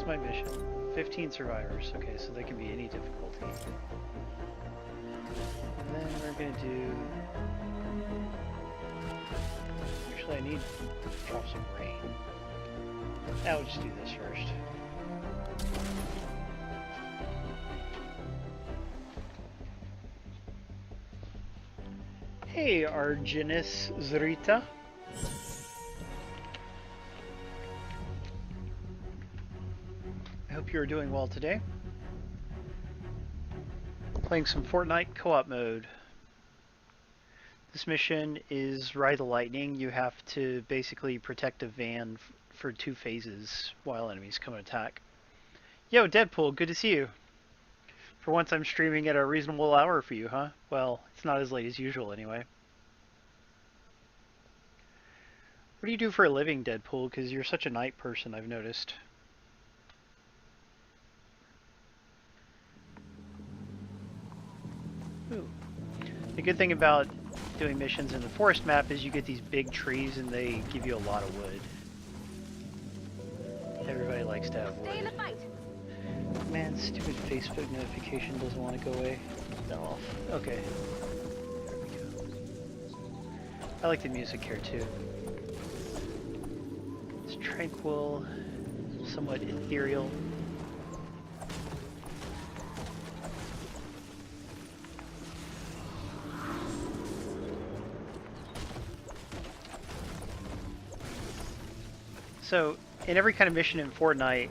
What's my mission? 15 survivors. Okay, so they can be any difficulty. And then we're gonna do... Actually, I need to drop some rain. I'll just do this first. Hey, Argenis Zrita. I hope you're doing well today. Playing some Fortnite co-op mode. This mission is Ride the Lightning. You have to basically protect a van for 2 phases while enemies come and attack. Yo, Deadpool, good to see you. For once I'm streaming at a reasonable hour for you, huh? Well, it's not as late as usual anyway. What do you do for a living, Deadpool? Because you're such a night person, I've noticed. Ooh. The good thing about doing missions in the forest map is you get these big trees and they give you a lot of wood. Everybody likes to have wood. Stay in the fight. Man, stupid Facebook notification doesn't want to go away. No. Okay. There we go. I like the music here too. It's tranquil, somewhat ethereal. So, in every kind of mission in Fortnite,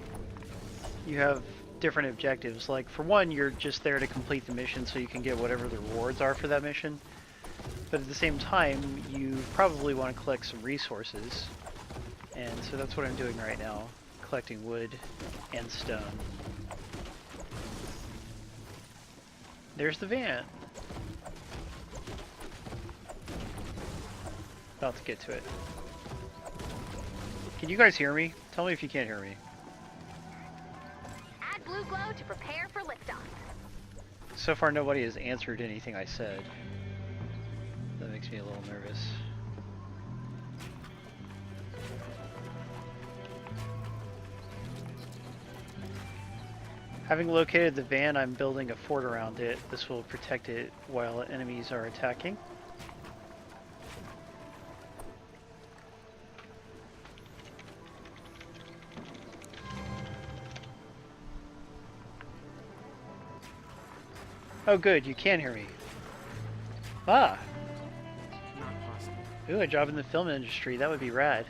you have different objectives. Like, for one, you're just there to complete the mission so you can get whatever the rewards are for that mission. But at the same time, you probably want to collect some resources. And so that's what I'm doing right now, collecting wood and stone. There's the van. About to get to it. Can you guys hear me? Tell me if you can't hear me. Add blue glow to prepare for liftoff. So far nobody has answered anything I said. That makes me a little nervous. Having located the van, I'm building a fort around it. This will protect it while enemies are attacking. Oh good, you can hear me. Ah! Not possible. Ooh, a job in the film industry, that would be rad.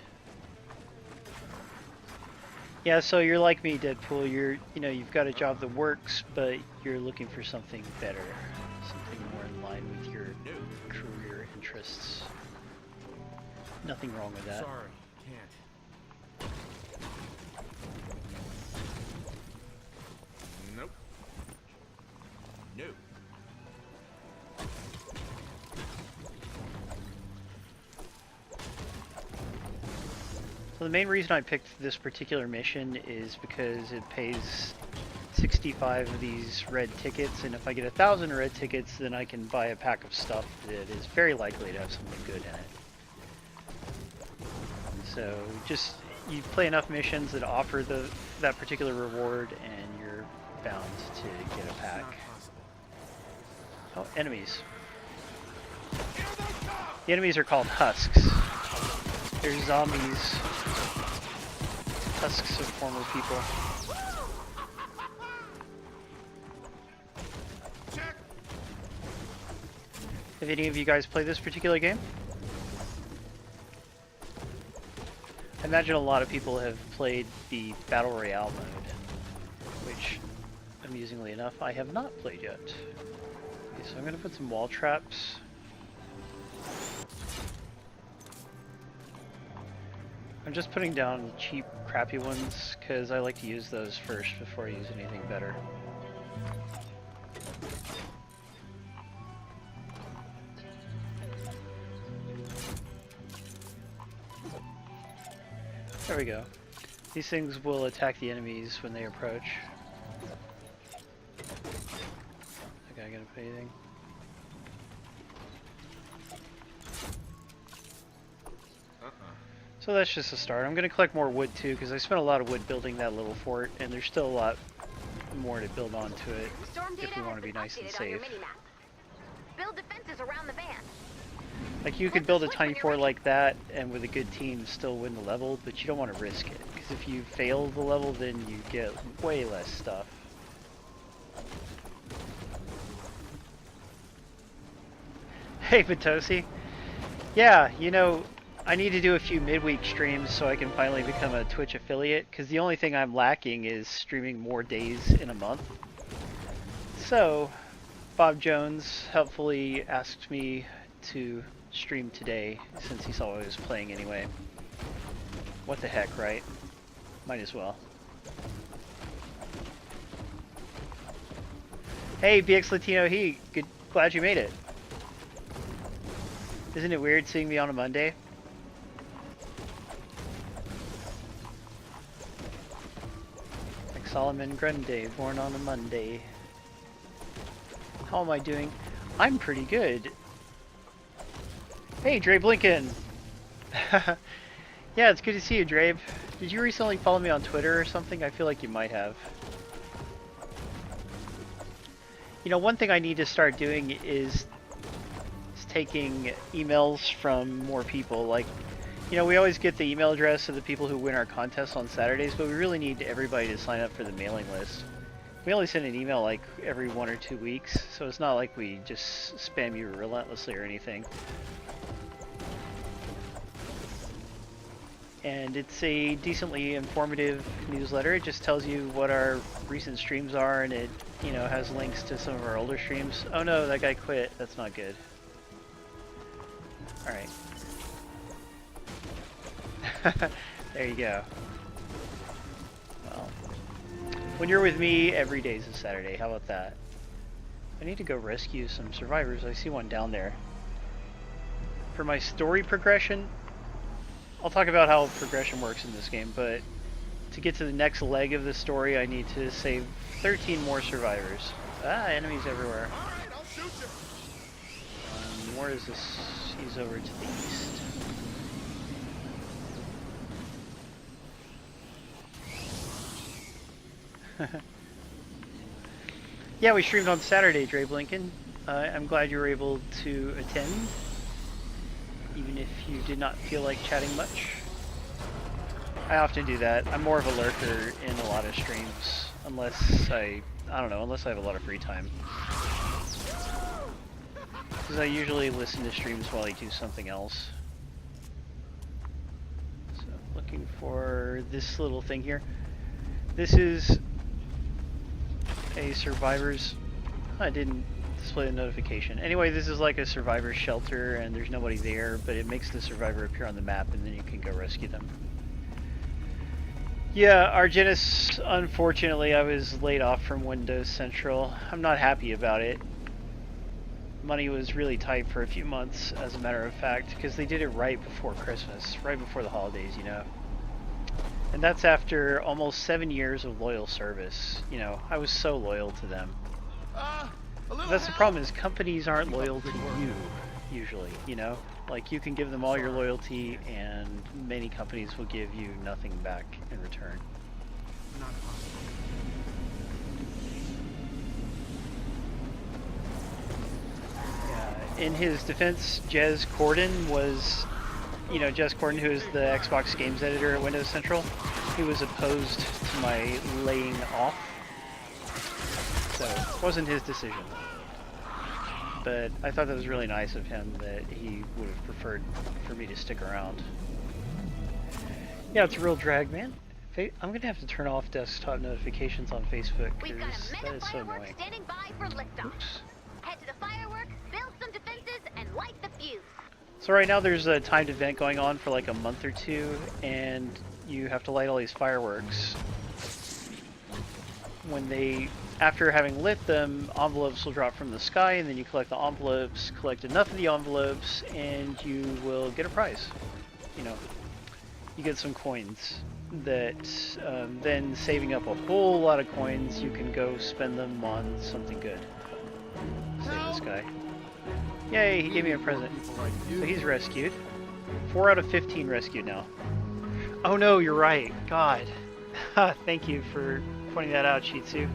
Yeah, so you're like me, Deadpool. You've got a job that works, but you're looking for something better. Something more in line with your career interests. Nothing wrong with that. Sorry, can't. Nope. No. So the main reason I picked this particular mission is because it pays 65 of these red tickets, and if I get 1,000 red tickets, then I can buy a pack of stuff that is very likely to have something good in it. So just, you play enough missions that offer that particular reward, and you're bound to get a pack. Oh, enemies. The enemies are called husks. They're zombies. Husks of former people. Have any of you guys played this particular game? I imagine a lot of people have played the Battle Royale mode, which, amusingly enough, I have not played yet. Okay, so I'm going to put some wall traps. I'm just putting down cheap, crappy ones, because I like to use those first before I use anything better. There we go. These things will attack the enemies when they approach. Okay, I gotta put anything. So that's just a start. I'm going to collect more wood too, because I spent a lot of wood building that little fort, and there's still a lot more to build onto it Storm data if we want to has be been nice and updated on your safe. mini-map. Build defenses around the van. Like, you could build a tiny fort like that, and with a good team still win the level, but you don't want to risk it, because if you fail the level, then you get way less stuff. Hey, Potosi. Yeah, you know, I need to do a few midweek streams so I can finally become a Twitch affiliate, because the only thing I'm lacking is streaming more days in a month. So, Bob Jones helpfully asked me to stream today, since he saw I was playing anyway. What the heck, right? Might as well. Hey, BX Latino He, glad you made it. Isn't it weird seeing me on a Monday? Like Solomon Grundy, born on a Monday. How am I doing? I'm pretty good. Hey, Dre Blinken! Yeah, it's good to see you, Drabe. Did you recently follow me on Twitter or something? I feel like you might have. You know, one thing I need to start doing is taking emails from more people. Like, you know, we always get the email address of the people who win our contests on Saturdays, but we really need everybody to sign up for the mailing list. We only send an email like every 1 or 2 weeks, so it's not like we just spam you relentlessly or anything. And it's a decently informative newsletter. It just tells you what our recent streams are, and it, you know, has links to some of our older streams. Oh no, that guy quit. That's not good. Alright. There you go. Well, when you're with me, every day's a Saturday. How about that? I need to go rescue some survivors. I see one down there. For my story progression, I'll talk about how progression works in this game, but to get to the next leg of the story, I need to save 13 more survivors. Ah, enemies everywhere. Alright, I'll shoot you. Where is this? He's over to the east. Yeah, we streamed on Saturday, Dre Blinken. I'm glad you were able to attend, even if you did not feel like chatting much. I often do that. I'm more of a lurker in a lot of streams, unless I don't know, unless I have a lot of free time. Because I usually listen to streams while I do something else. So, looking for this little thing here. This is a survivor's... I didn't display the notification. Anyway, this is like a survivor's shelter, and there's nobody there, but it makes the survivor appear on the map, and then you can go rescue them. Yeah, Argenis, unfortunately, I was laid off from Windows Central. I'm not happy about it. Money was really tight for a few months, as a matter of fact, because they did it right before Christmas, right before the holidays, you know. And that's after almost 7 years of loyal service. You know, I was so loyal to them. That's the problem, is companies aren't loyal to you, usually, you know? Like, you can give them all your loyalty, and many companies will give you nothing back in return. Not possible. In his defense, Jez Corden was, you know, Jez Corden, who is the Xbox games editor at Windows Central, he was opposed to my laying off. So, it wasn't his decision. But I thought that was really nice of him, that he would have preferred for me to stick around. Yeah, it's a real drag, man. I'm gonna have to turn off desktop notifications on Facebook, because that is so annoying. Standing by for liftoff. Oops. Head to the fireworks, build some defenses, and light the fuse. So right now there's a timed event going on for like a month or two, and you have to light all these fireworks. When they, after having lit them, envelopes will drop from the sky, and then you collect the envelopes, collect enough of the envelopes, and you will get a prize. You know, you get some coins that then, saving up a whole lot of coins, you can go spend them on something good. Save this guy. Yay, he gave me a present. So he's rescued. 4 out of 15 rescued now. Oh no, you're right. God. Thank you for pointing that out, Shitsu.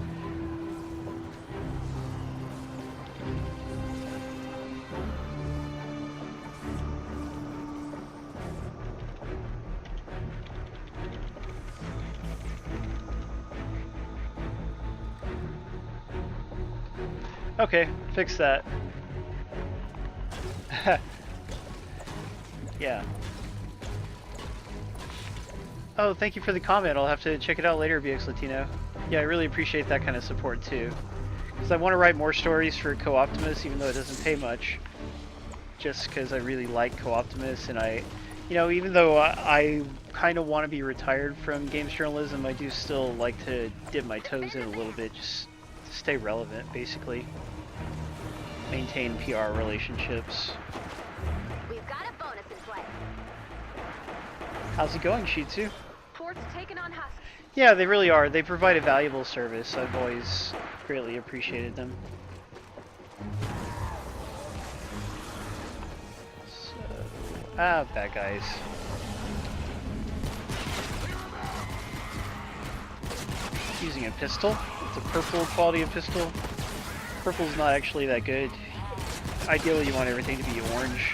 Okay, fix that. Yeah. Oh, thank you for the comment. I'll have to check it out later, BX Latino. Yeah, I really appreciate that kind of support too. Because I want to write more stories for Co-Optimus, even though it doesn't pay much. Just because I really like Co-Optimus, and even though I kind of want to be retired from games journalism, I do still like to dip my toes in a little bit, just to stay relevant, basically. Maintain PR relationships. We've got a bonus in play. How's it going, Shitsu? Port's taken on Husk. Yeah, they really are. They provide a valuable service. I've always greatly appreciated them. So, bad guys. Using a pistol. It's a purple quality of pistol. Purple's not actually that good. Ideally, you want everything to be orange.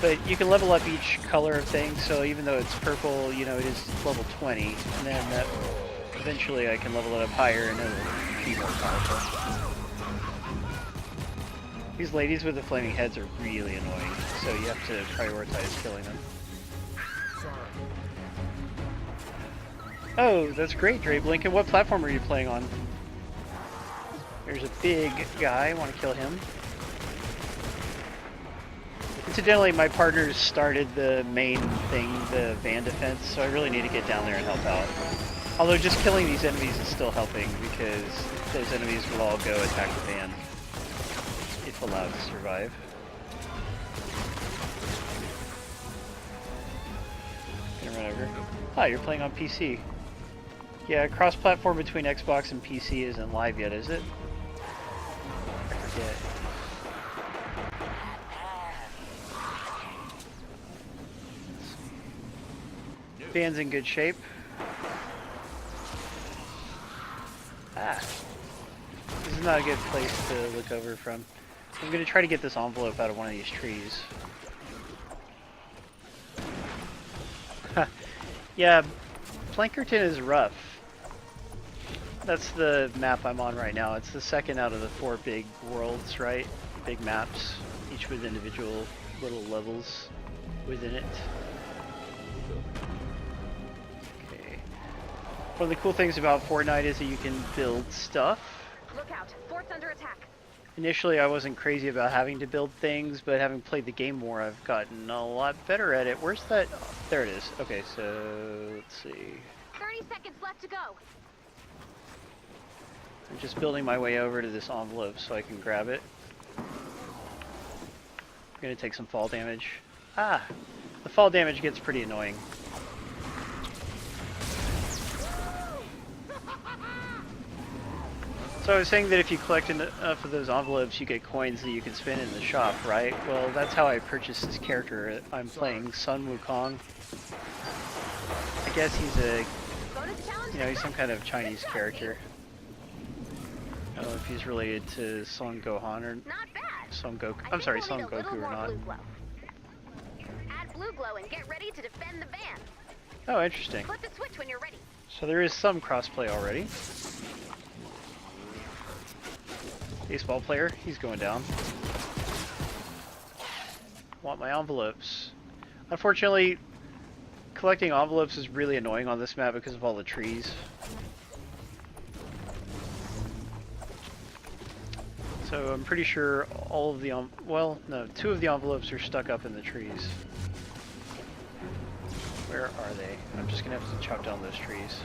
But you can level up each color of things, so even though it's purple, it is level 20. And then eventually I can level it up higher and it'll be more powerful. These ladies with the flaming heads are really annoying, so you have to prioritize killing them. Oh, that's great, Dre Blinken. What platform are you playing on? There's a big guy. I want to kill him. Incidentally, my partners started the main thing, the van defense, so I really need to get down there and help out. Although just killing these enemies is still helping, because those enemies will all go attack the van, if allowed to survive. Gonna run over. Ah, you're playing on PC. Yeah, cross-platform between Xbox and PC isn't live yet, is it? I forget. Van's in good shape. Ah. This is not a good place to look over from. I'm gonna try to get this envelope out of one of these trees. Yeah, Plankerton is rough. That's the map I'm on right now. It's the second out of the 4 big worlds, right? Big maps, each with individual little levels within it. Okay. One of the cool things about Fortnite is that you can build stuff. Look out, Fort's under attack. Initially, I wasn't crazy about having to build things, but having played the game more, I've gotten a lot better at it. Where's that? Oh, there it is. Okay, so let's see. 30 seconds left to go. I'm just building my way over to this envelope so I can grab it. I'm gonna take some fall damage. Ah! The fall damage gets pretty annoying. So I was saying that if you collect enough of those envelopes, you get coins that you can spend in the shop, right? Well, that's how I purchased this character. I'm playing Sun Wukong. I guess he's he's some kind of Chinese character. I don't know if he's related to Son Gohan or Not bad. Son Goku. I'm sorry, Son Goku or not. Add blue glow and get ready to defend the van. Oh, interesting. Flip the switch when you're ready. So there is some crossplay already. Baseball player, he's going down. Want my envelopes. Unfortunately, collecting envelopes is really annoying on this map because of all the trees. So I'm pretty sure all of the, well, no, 2 of the envelopes are stuck up in the trees. Where are they? I'm just gonna have to chop down those trees.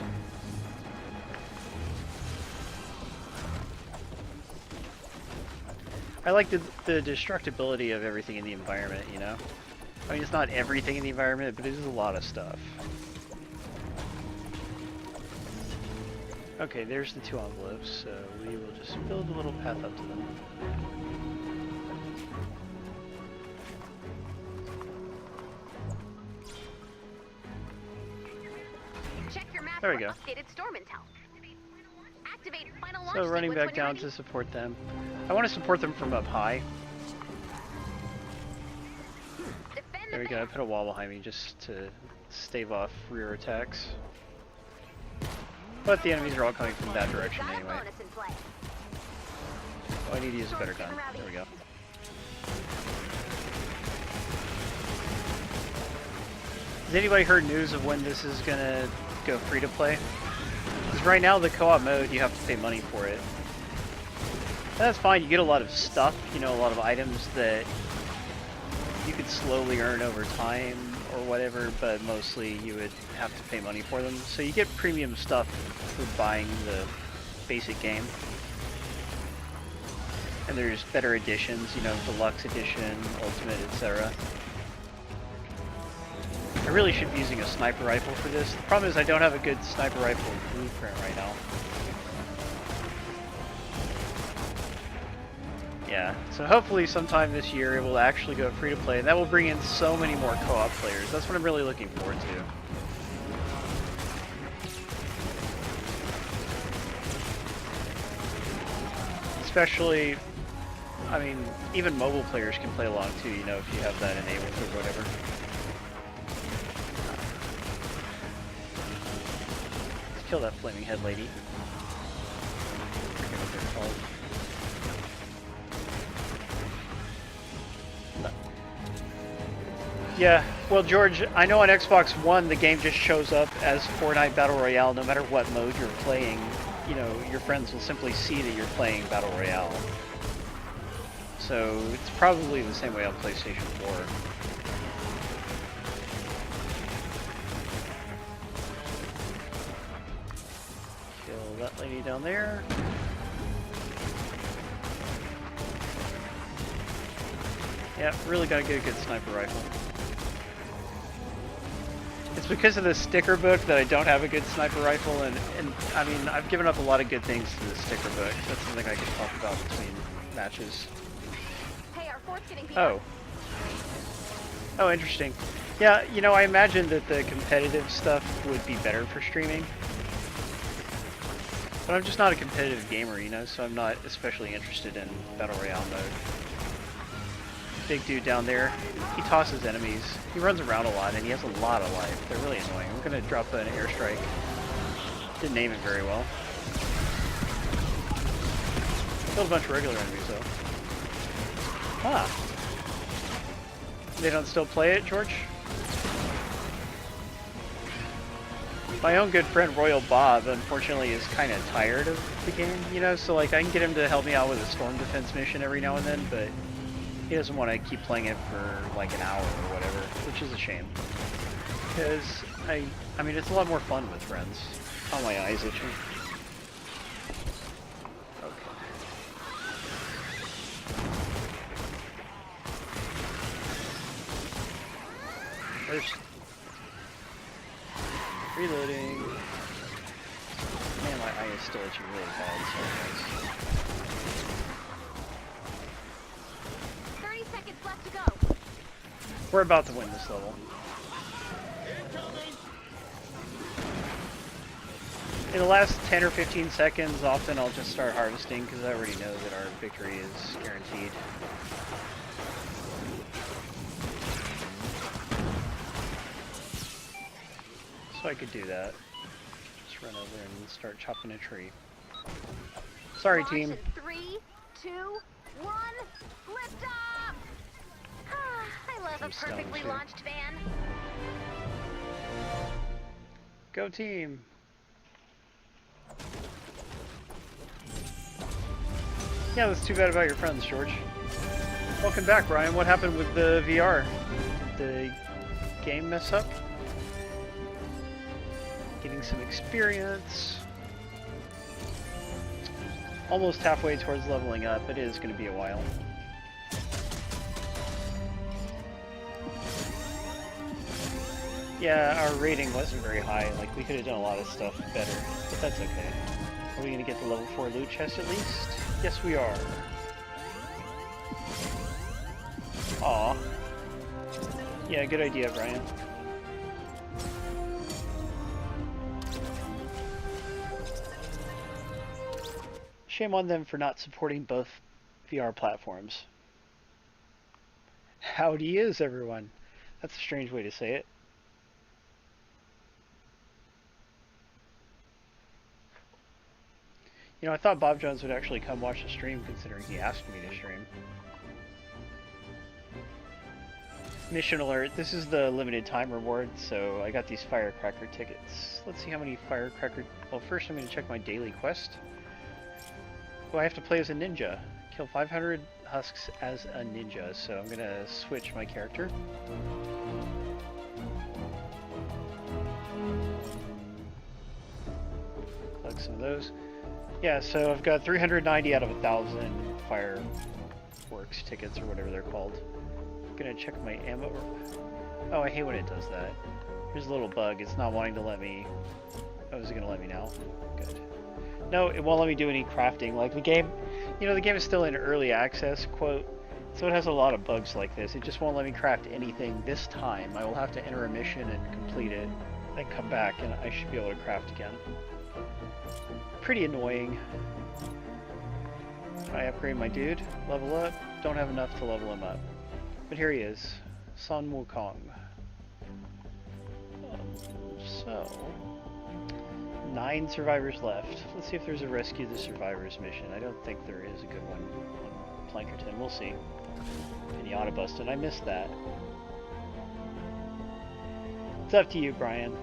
I like the destructibility of everything in the environment, you know? I mean, it's not everything in the environment, but it is a lot of stuff. Okay, there's the 2 envelopes, so we will just build a little path up to them. There we go. Updated storm intel. Activate final launch So running sequence back when you're down ready. to support them. I want to support them from up high. Defend There we the go. I van. put a wall behind me just to stave off rear attacks. But the enemies are all coming from that direction Got a anyway. bonus in play. Oh, I need to use a better gun. There we go. Has anybody heard news of when this is gonna go free to play? Because right now the co-op mode, you have to pay money for it. That's fine, you get a lot of stuff, you know, a lot of items that you could slowly earn over time or whatever, but mostly you would have to pay money for them. So you get premium stuff for buying the basic game. And there's better editions, you know, deluxe edition, ultimate, etc. I really should be using a sniper rifle for this. The problem is I don't have a good sniper rifle blueprint right now. Yeah, so hopefully sometime this year it will actually go free to play, and that will bring in so many more co-op players. That's what I'm really looking forward to. Especially, I mean, even mobile players can play along too, you know, if you have that enabled or whatever. Let's kill that flaming head lady. I forget what they're called. Yeah, well, George, I know on Xbox One the game just shows up as Fortnite Battle Royale no matter what mode you're playing. You know, your friends will simply see that you're playing Battle Royale. So it's probably the same way on PlayStation 4. Kill that lady down there. Yeah, really gotta get a good sniper rifle. It's because of the sticker book that I don't have a good sniper rifle, and I mean, I've given up a lot of good things to the sticker book. That's something I can talk about between matches. Hey, our fort's getting beat Oh. up. Oh, interesting. Yeah, you know, I imagine that the competitive stuff would be better for streaming. But I'm just not a competitive gamer, you know, so I'm not especially interested in Battle Royale mode. Big dude down there, he tosses enemies. He runs around a lot and he has a lot of life. They're really annoying. I'm gonna drop an airstrike. Didn't aim it very well. Killed a bunch of regular enemies though. Ah. They don't still play it, George? My own good friend Royal Bob, unfortunately, is kind of tired of the game, you know, so like I can get him to help me out with a storm defense mission every now and then, but he doesn't want to keep playing it for like an hour or whatever, which is a shame. Because I mean, it's a lot more fun with friends. Oh, my eyes itching. Okay. There's reloading. Man, my eye is still itching really bad. Sorry, guys. 30 seconds left to go. We're about to win this level. In the last 10 or 15 seconds, often I'll just start harvesting because I already know that our victory is guaranteed. So I could do that. Just run over and start chopping a tree. Sorry, Launch team. in 3, 2, 1, lift off! I love Some a perfectly stones here. launched van. Go team! Yeah, that's too bad about your friends, George. Welcome back, Ryan. What happened with the VR? Did the game mess up? Getting some experience. Almost halfway towards leveling up. It is going to be a while. Yeah, our rating wasn't very high. Like, we could have done a lot of stuff better, but that's okay. Are we going to get the level 4 loot chest at least? Yes, we are. Aw. Yeah, good idea, Brian. Shame on them for not supporting both VR platforms. Howdy is, everyone. That's a strange way to say it. You know, I thought Bob Jones would actually come watch the stream, considering he asked me to stream. Mission alert, this is the limited time reward, so I got these firecracker tickets. Let's see how many firecracker... Well, first I'm going to check my daily quest. Oh, I have to play as a ninja. Kill 500 husks as a ninja, so I'm going to switch my character. Collect some of those. Yeah, so I've got 390 out of 1,000 fireworks tickets, or whatever they're called. I'm gonna check my ammo. Oh, I hate when it does that. Here's a little bug. It's not wanting to let me... Oh, is it gonna let me now? Good. No, it won't let me do any crafting. Like, the game... You know, the game is still in early access, quote, so it has a lot of bugs like this. It just won't let me craft anything this time. I will have to enter a mission and complete it, then come back, and I should be able to craft again. Pretty annoying. I upgrade my dude, level up, don't have enough to level him up. But here he is, Sun Wukong. So, 9 survivors left. Let's see if there's a rescue the survivors mission. I don't think there is a good one on Plankerton. We'll see. Pinata busted. I missed that. It's up to you, Brian.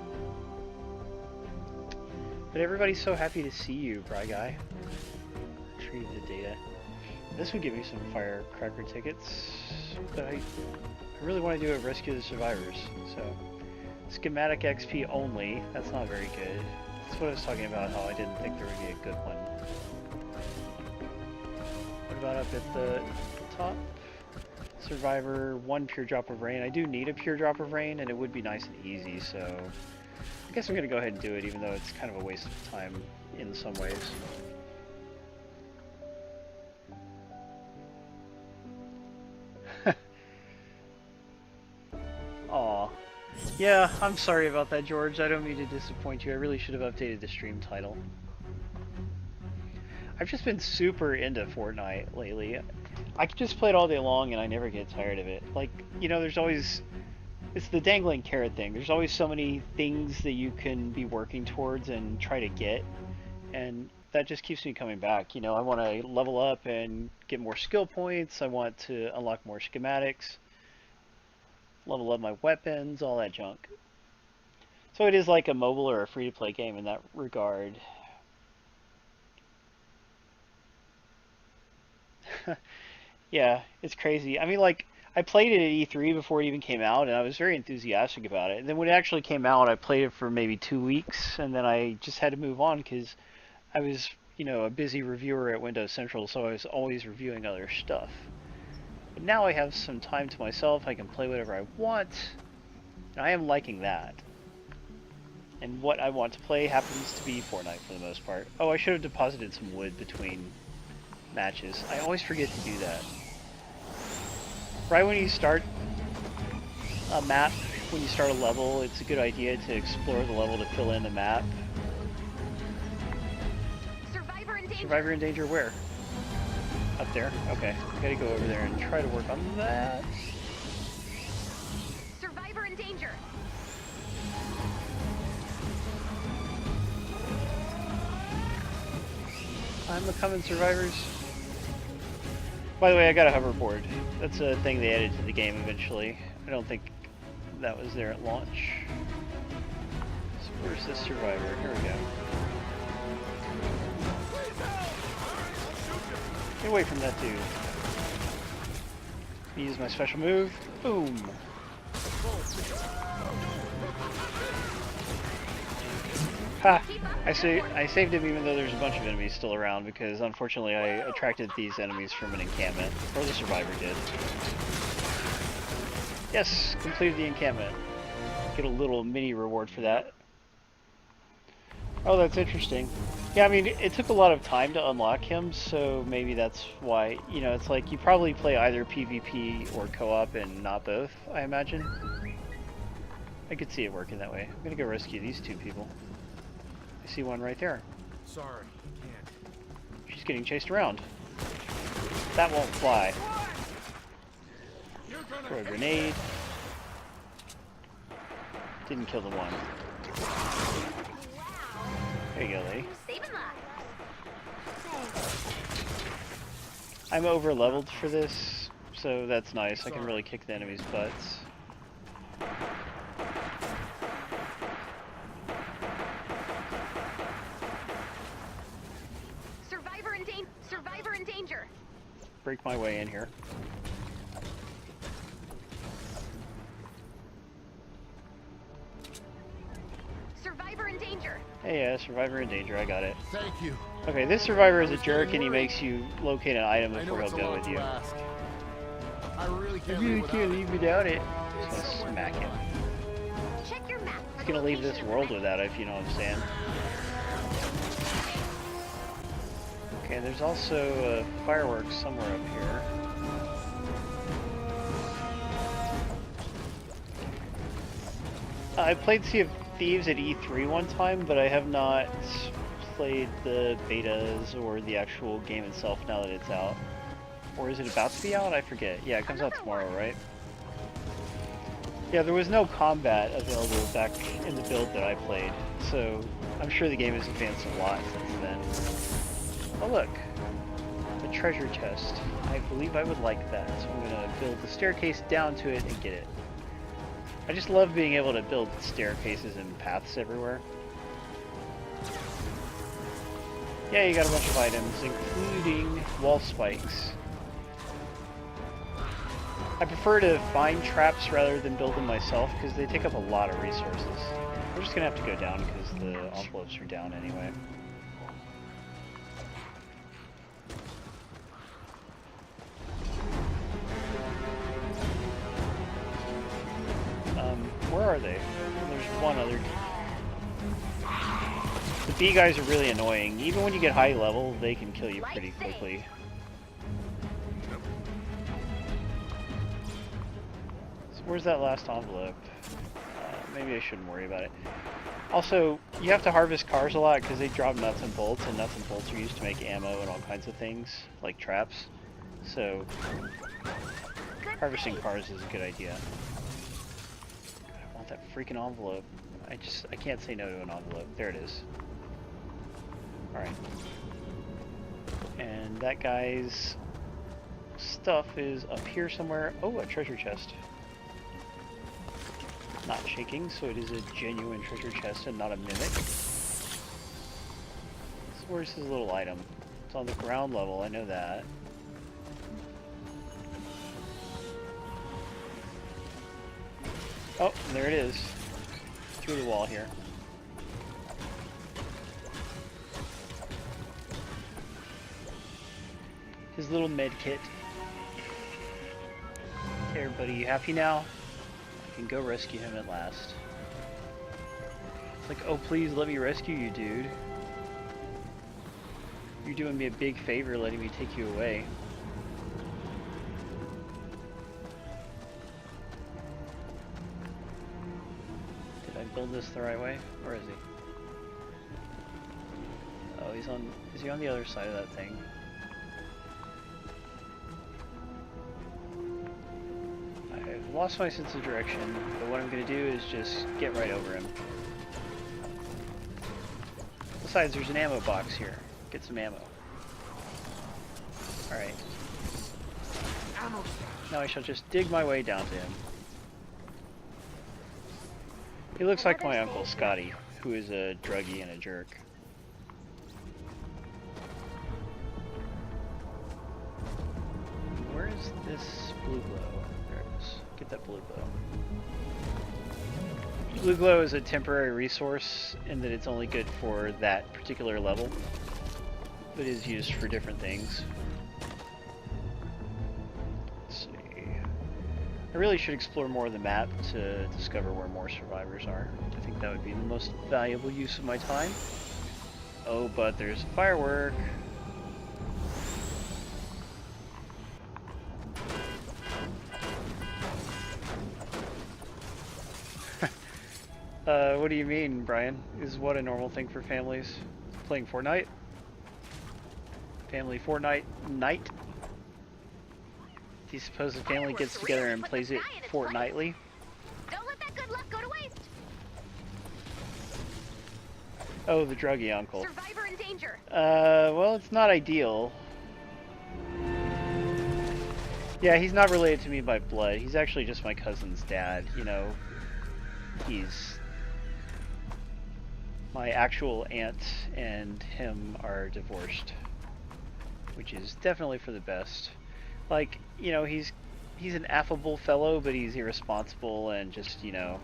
But everybody's so happy to see you, Bry Guy. Retrieve the data. This would give me some firecracker tickets, but I really want to do a rescue the survivors. So, schematic XP only. That's not very good. That's what I was talking about, how I didn't think there would be a good one. What about up at the top? Survivor, 1 pure drop of rain. I do need a pure drop of rain, and it would be nice and easy, so I guess I'm going to go ahead and do it, even though it's kind of a waste of time in some ways. Aw. Yeah, I'm sorry about that, George. I don't mean to disappoint you. I really should have updated the stream title. I've just been super into Fortnite lately. I can just play it all day long and I never get tired of it. Like, you know, there's always... It's the dangling carrot thing. There's always so many things that you can be working towards and try to get. And that just keeps me coming back. You know, I want to level up and get more skill points. I want to unlock more schematics. Level up my weapons, all that junk. So it is like a mobile or a free-to-play game in that regard. Yeah, it's crazy. I mean, like, I played it at E3 before it even came out, and I was very enthusiastic about it. And then when it actually came out, I played it for maybe 2 weeks, and then I just had to move on because I was, you know, a busy reviewer at Windows Central, so I was always reviewing other stuff. But now I have some time to myself, I can play whatever I want, and I am liking that. And what I want to play happens to be Fortnite for the most part. Oh, I should have deposited some wood between matches. I always forget to do that. Right when you start a map, when you start a level, it's a good idea to explore the level to fill in the map. Survivor in danger. Survivor in danger where? Up there? Okay. I gotta go over there and try to work on that. Survivor in danger. I'm a-coming, survivors. By the way, I got a hoverboard. That's a thing they added to the game eventually. I don't think that was there at launch. So where's this survivor? Here we go. Get away from that dude. Use my special move. Boom. Ha! I saved him even though there's a bunch of enemies still around because unfortunately I attracted these enemies from an encampment. Or the survivor did. Yes! Completed the encampment. Get a little mini reward for that. Oh, that's interesting. Yeah, I mean, it took a lot of time to unlock him, so maybe that's why, you know, it's like you probably play either PvP or co-op and not both, I imagine. I could see it working that way. I'm gonna go rescue these 2 people. I see one right there. Sorry, can't. She's getting chased around. That won't fly. Throw a grenade. Didn't kill the one. There you go, lady. Saving lives. I'm over leveled for this, so that's nice. I can really kick the enemies' butts. Survivor in danger. Break my way in here. Survivor in danger. Hey, yeah, survivor in danger. I got it. Thank you. Okay, this survivor is a jerk, and he makes you locate an item I know before it's he'll a go lot with to you. ask. I really can't leave without it. Just gonna smack him. Check your map. He's gonna leave this world without it, if you know what I'm saying. Okay, there's also fireworks somewhere up here. I played Sea of Thieves at E3 one time, but I have not played the betas or the actual game itself now that it's out. Or is it about to be out? I forget. Yeah, it comes out tomorrow, right? Yeah, there was no combat available back in the build that I played, so I'm sure the game has advanced a lot since then. Oh look, a treasure chest. I believe I would like that, so I'm gonna build the staircase down to it and get it. I just love being able to build staircases and paths everywhere. Yeah, you got a bunch of items, including wall spikes. I prefer to find traps rather than build them myself because they take up a lot of resources. We're just gonna have to go down because the envelopes are down anyway. Where are they? There's one other. The bee guys are really annoying. Even when you get high level, they can kill you pretty quickly. So where's that last envelope? Maybe I shouldn't worry about it. Also, you have to harvest cars a lot because they drop nuts and bolts are used to make ammo and all kinds of things, like traps. So, harvesting cars is a good idea. I want that freaking envelope. I can't say no to an envelope. There it is. Alright. And that guy's stuff is up here somewhere. Oh, a treasure chest. Not shaking, so it is a genuine treasure chest and not a mimic. So where's his little item? It's on the ground level, I know that. Oh, there it is. Through the wall here. His little med kit. There, buddy, you happy now? I can go rescue him at last. It's like, oh please let me rescue you, dude. You're doing me a big favor letting me take you away. Did I build this the right way? Where is he? Oh, is he on the other side of that thing? I've lost my sense of direction, but what I'm going to do is just get right over him. Besides, there's an ammo box here. Get some ammo. Alright. Now I shall just dig my way down to him. He looks like my Uncle Scotty, who is a druggie and a jerk. Where is this blue glow? There it is. Get that blue glow. Blue glow is a temporary resource in that it's only good for that particular level, but is used for different things. Let's see. I really should explore more of the map to discover where more survivors are. I think that would be the most valuable use of my time. Oh, but there's a firework. What do you mean, Brian? Is what a normal thing for families? Playing Fortnite? Family Fortnite night. The supposed family gets together and plays it fortnightly. Don't let that good luck go to waste. Oh, the druggy uncle. Survivor in danger. Well, it's not ideal. Yeah, he's not related to me by blood. He's actually just my cousin's dad. You know, he's... My actual aunt and him are divorced, which is definitely for the best. Like, you know, he's an affable fellow, but he's irresponsible and just, you know,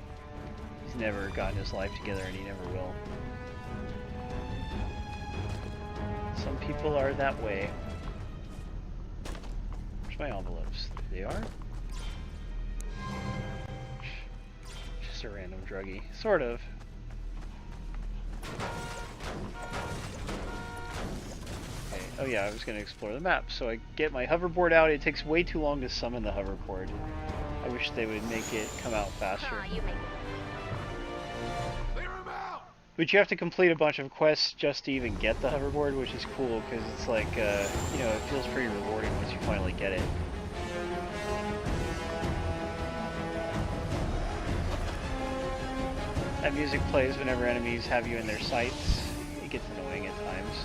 he's never gotten his life together and he never will. Some people are that way. Where's my envelopes? There they are. Just a random druggie. Sort of. Okay. Oh yeah, I was going to explore the map. So I get my hoverboard out. It takes way too long to summon the hoverboard. I wish they would make it come out faster. You make Clear him out! But you have to complete a bunch of quests just to even get the hoverboard, which is cool because it's like, you know, it feels pretty rewarding once you finally get it. That music plays whenever enemies have you in their sights. It gets annoying at times.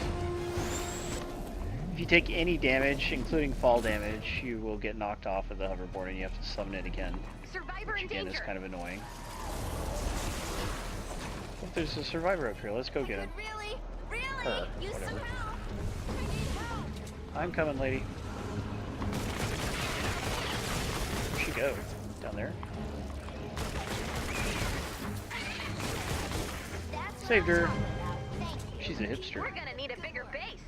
If you take any damage, including fall damage, you will get knocked off of the hoverboard and you have to summon it again. Survivor Which in again is danger. kind of annoying. Oh, there's a survivor up here. Let's go get him. Really? Really? Her, Use some whatever. help. I need help. I'm coming, lady. Where'd she go? Down there? That's Saved what I'm her. talking about. Thank you. She's a hipster. We're gonna need a bigger base.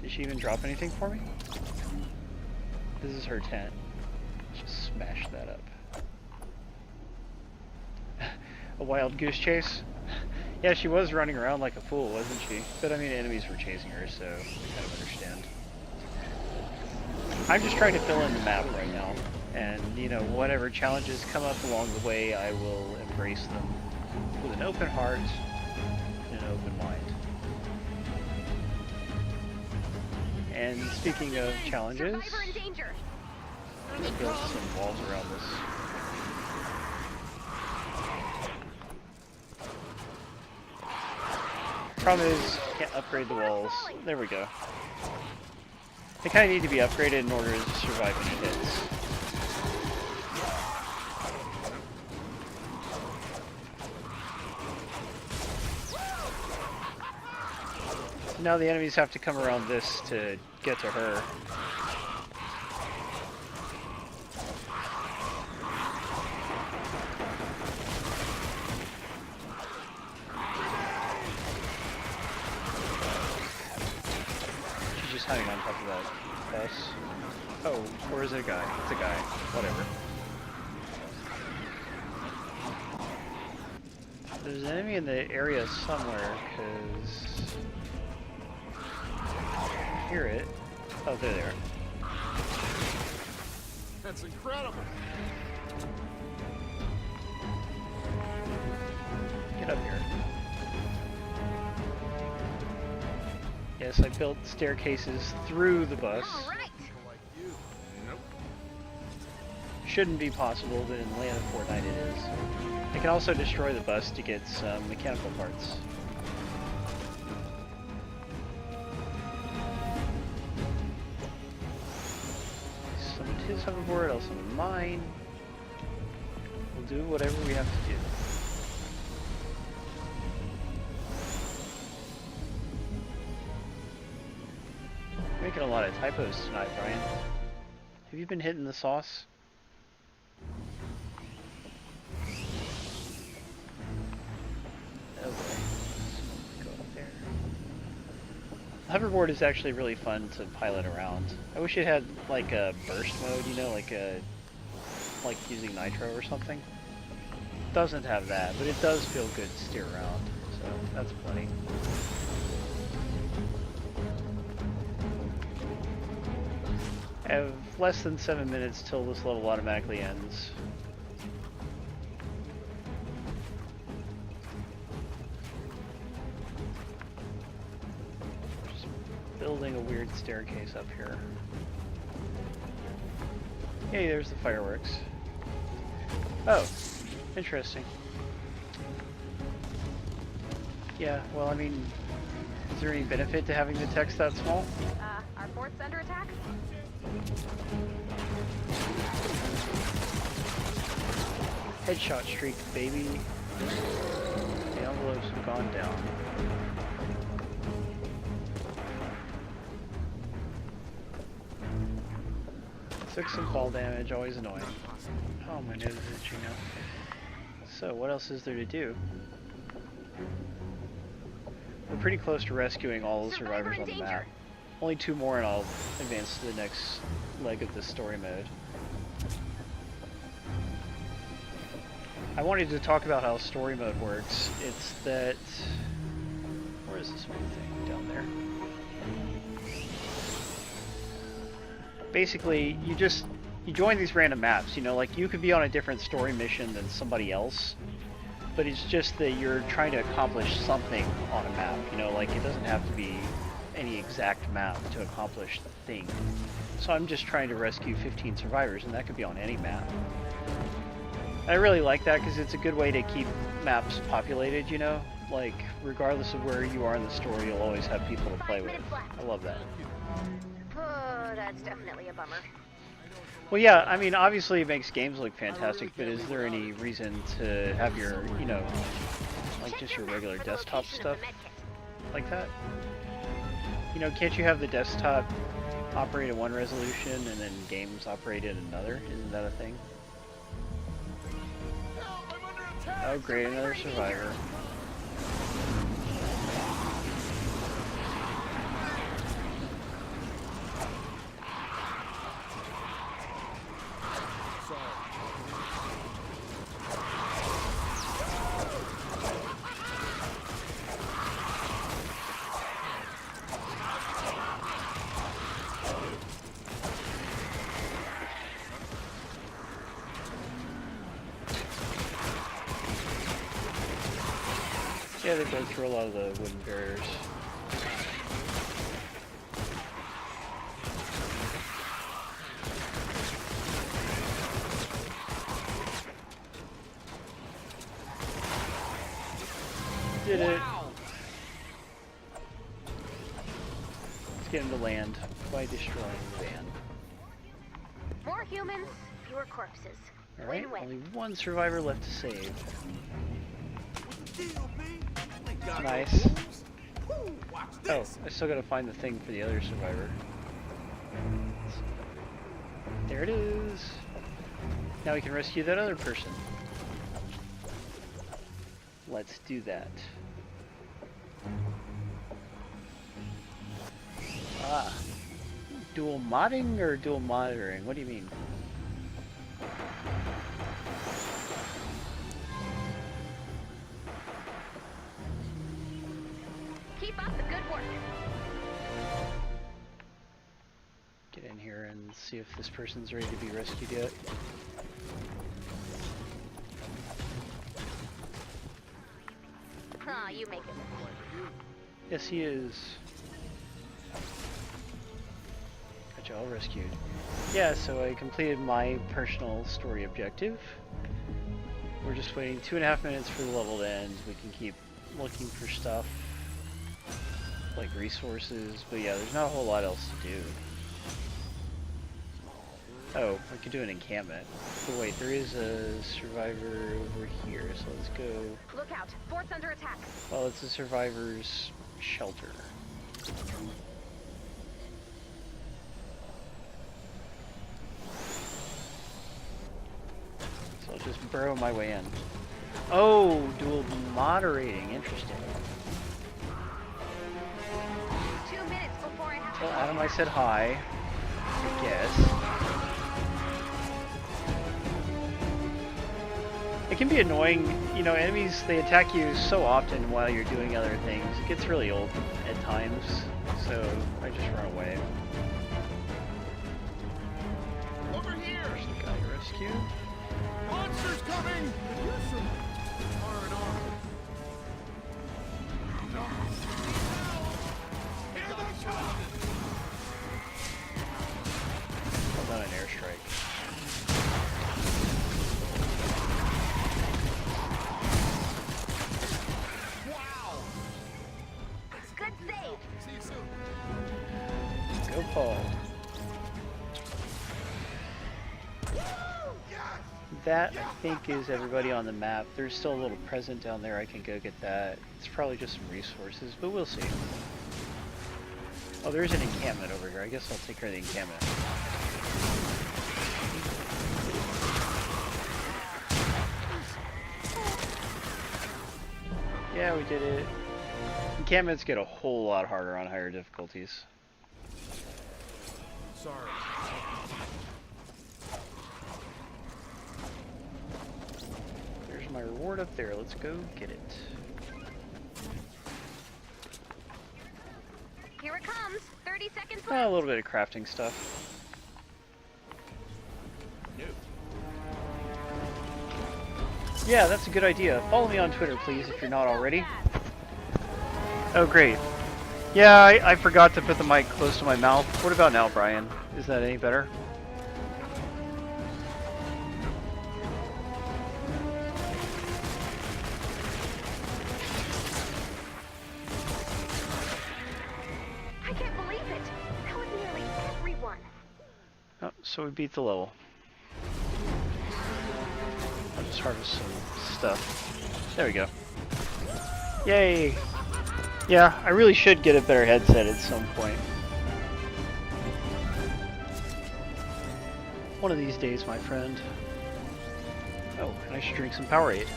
Did she even drop anything for me? This is her tent. Just smash that up. A wild goose chase? Yeah, she was running around like a fool, wasn't she? But I mean, enemies were chasing her, so I kind of understand. I'm just trying to fill in the map right now. And, you know, whatever challenges come up along the way, I will embrace them with an open heart and an open mind. And speaking of challenges, Survivor in danger. let's build some walls around this. Problem is, can't upgrade the walls. There we go. They kind of need to be upgraded in order to survive any hits. Now the enemies have to come around this to get to her. She's just hiding on top of that bus. Oh, or is it a guy? It's a guy. Whatever. There's an enemy in the area somewhere, because... I hear it. Oh, there they are. That's incredible. Get up here. Yes, I built staircases through the bus. All right. People like you. Nope. Shouldn't be possible, but in Land of Fortnite it is. I can also destroy the bus to get some mechanical parts. Summoned his hoverboard, I'll summon mine. We'll do whatever we have to do. Making a lot of typos tonight, Brian. Have you been hitting the sauce? Oh boy. Go up there. The hoverboard is actually really fun to pilot around. I wish it had like a burst mode, you know, like using nitro or something. It doesn't have that, but it does feel good to steer around, so that's plenty. I have less than 7 minutes till this level automatically ends. Just building a weird staircase up here. Hey, there's the fireworks. Oh, interesting. Yeah, well, I mean, is there any benefit to having the text that small? Our fort's under attack? Headshot streak, baby. The envelopes have gone down. Took some fall damage, always annoying. Oh, my nose is itching now. So, what else is there to do? We're pretty close to rescuing all the survivors on the map. Only 2 more and I'll advance to the next leg of the story mode. I wanted to talk about how story mode works. It's that... Where is this one thing? Down there. Basically, you join these random maps, you know, like you could be on a different story mission than somebody else, but it's just that you're trying to accomplish something on a map, you know, like it doesn't have to be any exact map to accomplish the thing. So I'm just trying to rescue 15 survivors, and that could be on any map. I really like that because it's a good way to keep maps populated, you know, like regardless of where you are in the story, you'll always have people to play with. I love that. Oh, that's definitely a bummer. Well, yeah, I mean, obviously it makes games look fantastic, but is there any reason to have your, you know, like just your regular desktop stuff like that? You know, can't you have the desktop operate at one resolution and then games operate at another? Isn't that a thing? Oh great, another survivor. Yeah, they broke through a lot of the wooden barriers. Did it. Let's get him to land by destroying the van. More humans, fewer corpses. Alright, Win-win. only 1 survivor left to save. Nice. Oh, I still gotta find the thing for the other survivor. There it is. Now we can rescue that other person. Let's do that. Ah. Dual modding or dual monitoring? What do you mean? Keep up the good work. Get in here and see if this person's ready to be rescued yet. Aw, you make it look good. Yes, he is. Gotcha, all rescued. Yeah, so I completed my personal story objective. We're just waiting 2.5 minutes for the level to end. We can keep looking for stuff, like resources, but yeah, there's not a whole lot else to do. Oh, we could do an encampment. But wait, there is a survivor over here, so let's go. Look out, fort's under attack. Well, it's a survivor's shelter. So I'll just burrow my way in. Oh, dual moderating, interesting. 2 minutes before I have to... Well, Adam, I said hi, I guess. It can be annoying, you know, enemies, they attack you so often while you're doing other things. It gets really old at times, so I just run away. Over here! There's the guy you rescued. Monsters coming! Use some R&R. Here they come! See you soon. Go Paul. That, I think, is everybody on the map. There's still a little present down there. I can go get that. It's probably just some resources, but we'll see. Oh, there's an encampment over here. I guess I'll take care of the encampment. Yeah, we did it. Encampments get a whole lot harder on higher difficulties. Sorry. There's my reward up there. Let's go get it. Here it comes. 30 seconds A left. little bit of crafting stuff. No. Yeah, that's a good idea. Follow me on Twitter, please, if you're not already. Oh, great. Yeah, I forgot to put the mic close to my mouth. What about now, Brian? Is that any better? I can't believe it. That was nearly everyone. Oh, so we beat the level. I'll just harvest some stuff. There we go. Yay! Yeah, I really should get a better headset at some point. One of these days, my friend. Oh, and I should drink some Powerade.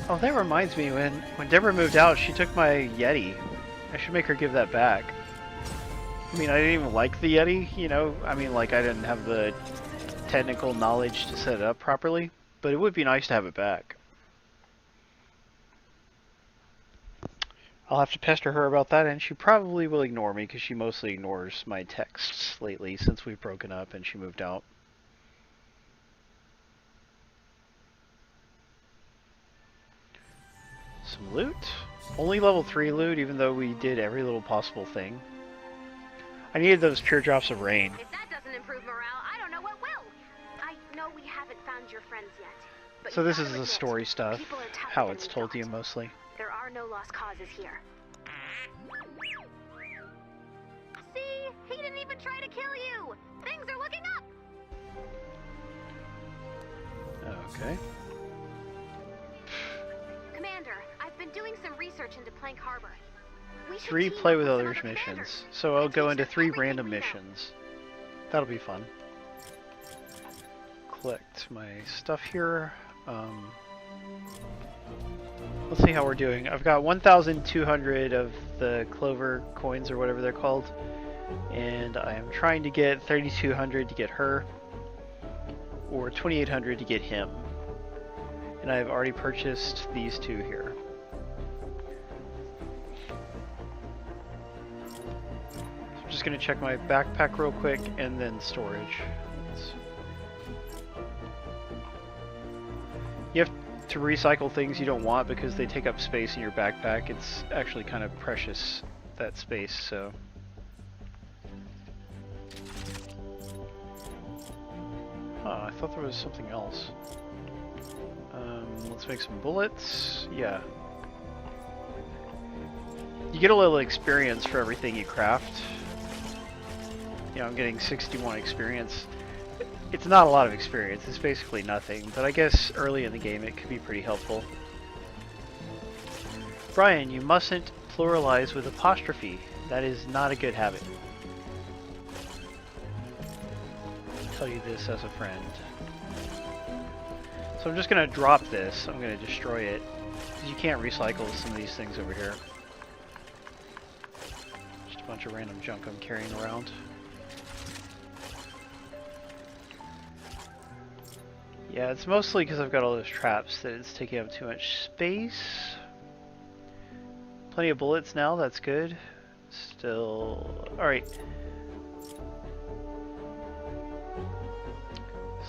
Oh, that reminds me, when Deborah moved out, she took my Yeti. I should make her give that back. I mean, I didn't even like the Yeti, you know? I mean, like, I didn't have the technical knowledge to set it up properly, but it would be nice to have it back. I'll have to pester her about that, and she probably will ignore me, because she mostly ignores my texts lately since we've broken up and she moved out. Some loot. Only level 3 loot, even though we did every little possible thing. I needed those teardrops of rain. If that doesn't improve morale, I don't know what will. I know we haven't found your friends yet. But So you this gotta is the admit, story stuff, people are tougher how than it's we told to you thought. mostly. There are no lost causes here. See? He didn't even try to kill you! Things are looking up! Okay. Commander, I've been doing some research into Plank Harbor. We should 3 team play up with some others other missions. commanders. So I'll And go teach into them 3 everything random we know. missions. That'll be fun. Collect my stuff here. Let's see how we're doing. I've got 1,200 of the clover coins or whatever they're called. And I am trying to get 3,200 to get her. Or 2,800 to get him. And I've already purchased these 2 here. I'm just going to check my backpack real quick and then storage. You have to recycle things you don't want because they take up space in your backpack. It's actually kind of precious, that space, so. Huh, I thought there was something else. Let's make some bullets. Yeah. You get a little experience for everything you craft. Yeah, I'm getting 61 experience. It's not a lot of experience, it's basically nothing, but I guess early in the game it could be pretty helpful. Brian, you mustn't pluralize with apostrophe. That is not a good habit. I'll tell you this as a friend. So I'm just going to drop this. I'm going to destroy it. Because you can't recycle some of these things over here. Just a bunch of random junk I'm carrying around. Yeah, it's mostly because I've got all those traps that it's taking up too much space. Plenty of bullets now, that's good. Still... Alright.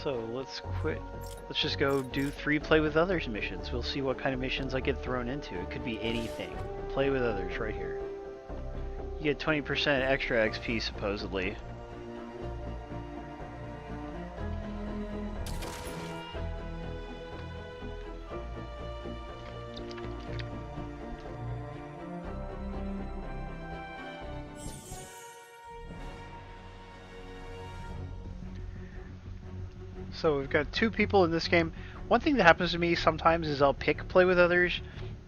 So, let's quit. Let's just go do 3 play with others missions. We'll see what kind of missions I get thrown into. It could be anything. Play with others right here. You get 20% extra XP supposedly. So we've got 2 people in this game. One thing that happens to me sometimes is I'll pick play with others,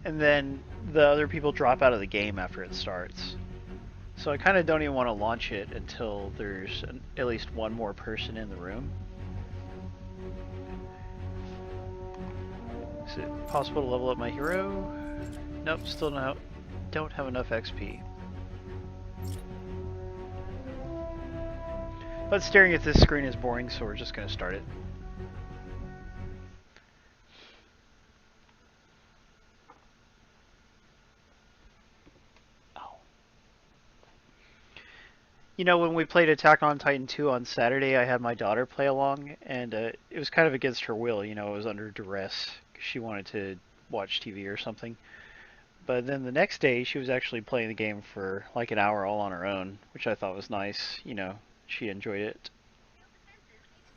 and then the other people drop out of the game after it starts. So I kind of don't even want to launch it until there's at least one more person in the room. Is it possible to level up my hero? Nope, still don't have enough XP. But staring at this screen is boring, so we're just going to start it. You know, when we played Attack on Titan 2 on Saturday, I had my daughter play along, and it was kind of against her will, you know, it was under duress. She wanted to watch TV or something. But then the next day, she was actually playing the game for like an hour all on her own, which I thought was nice. You know, she enjoyed it.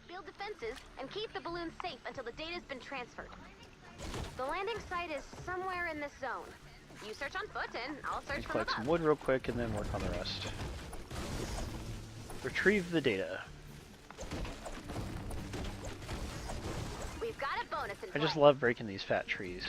Build defenses and keep the balloons safe until the data's been transferred. The landing site is somewhere in this zone. You search on foot and I'll search from Collect above. some wood real quick and then work on the rest. Retrieve the data. We've got a bonus in I just play. love breaking these fat trees.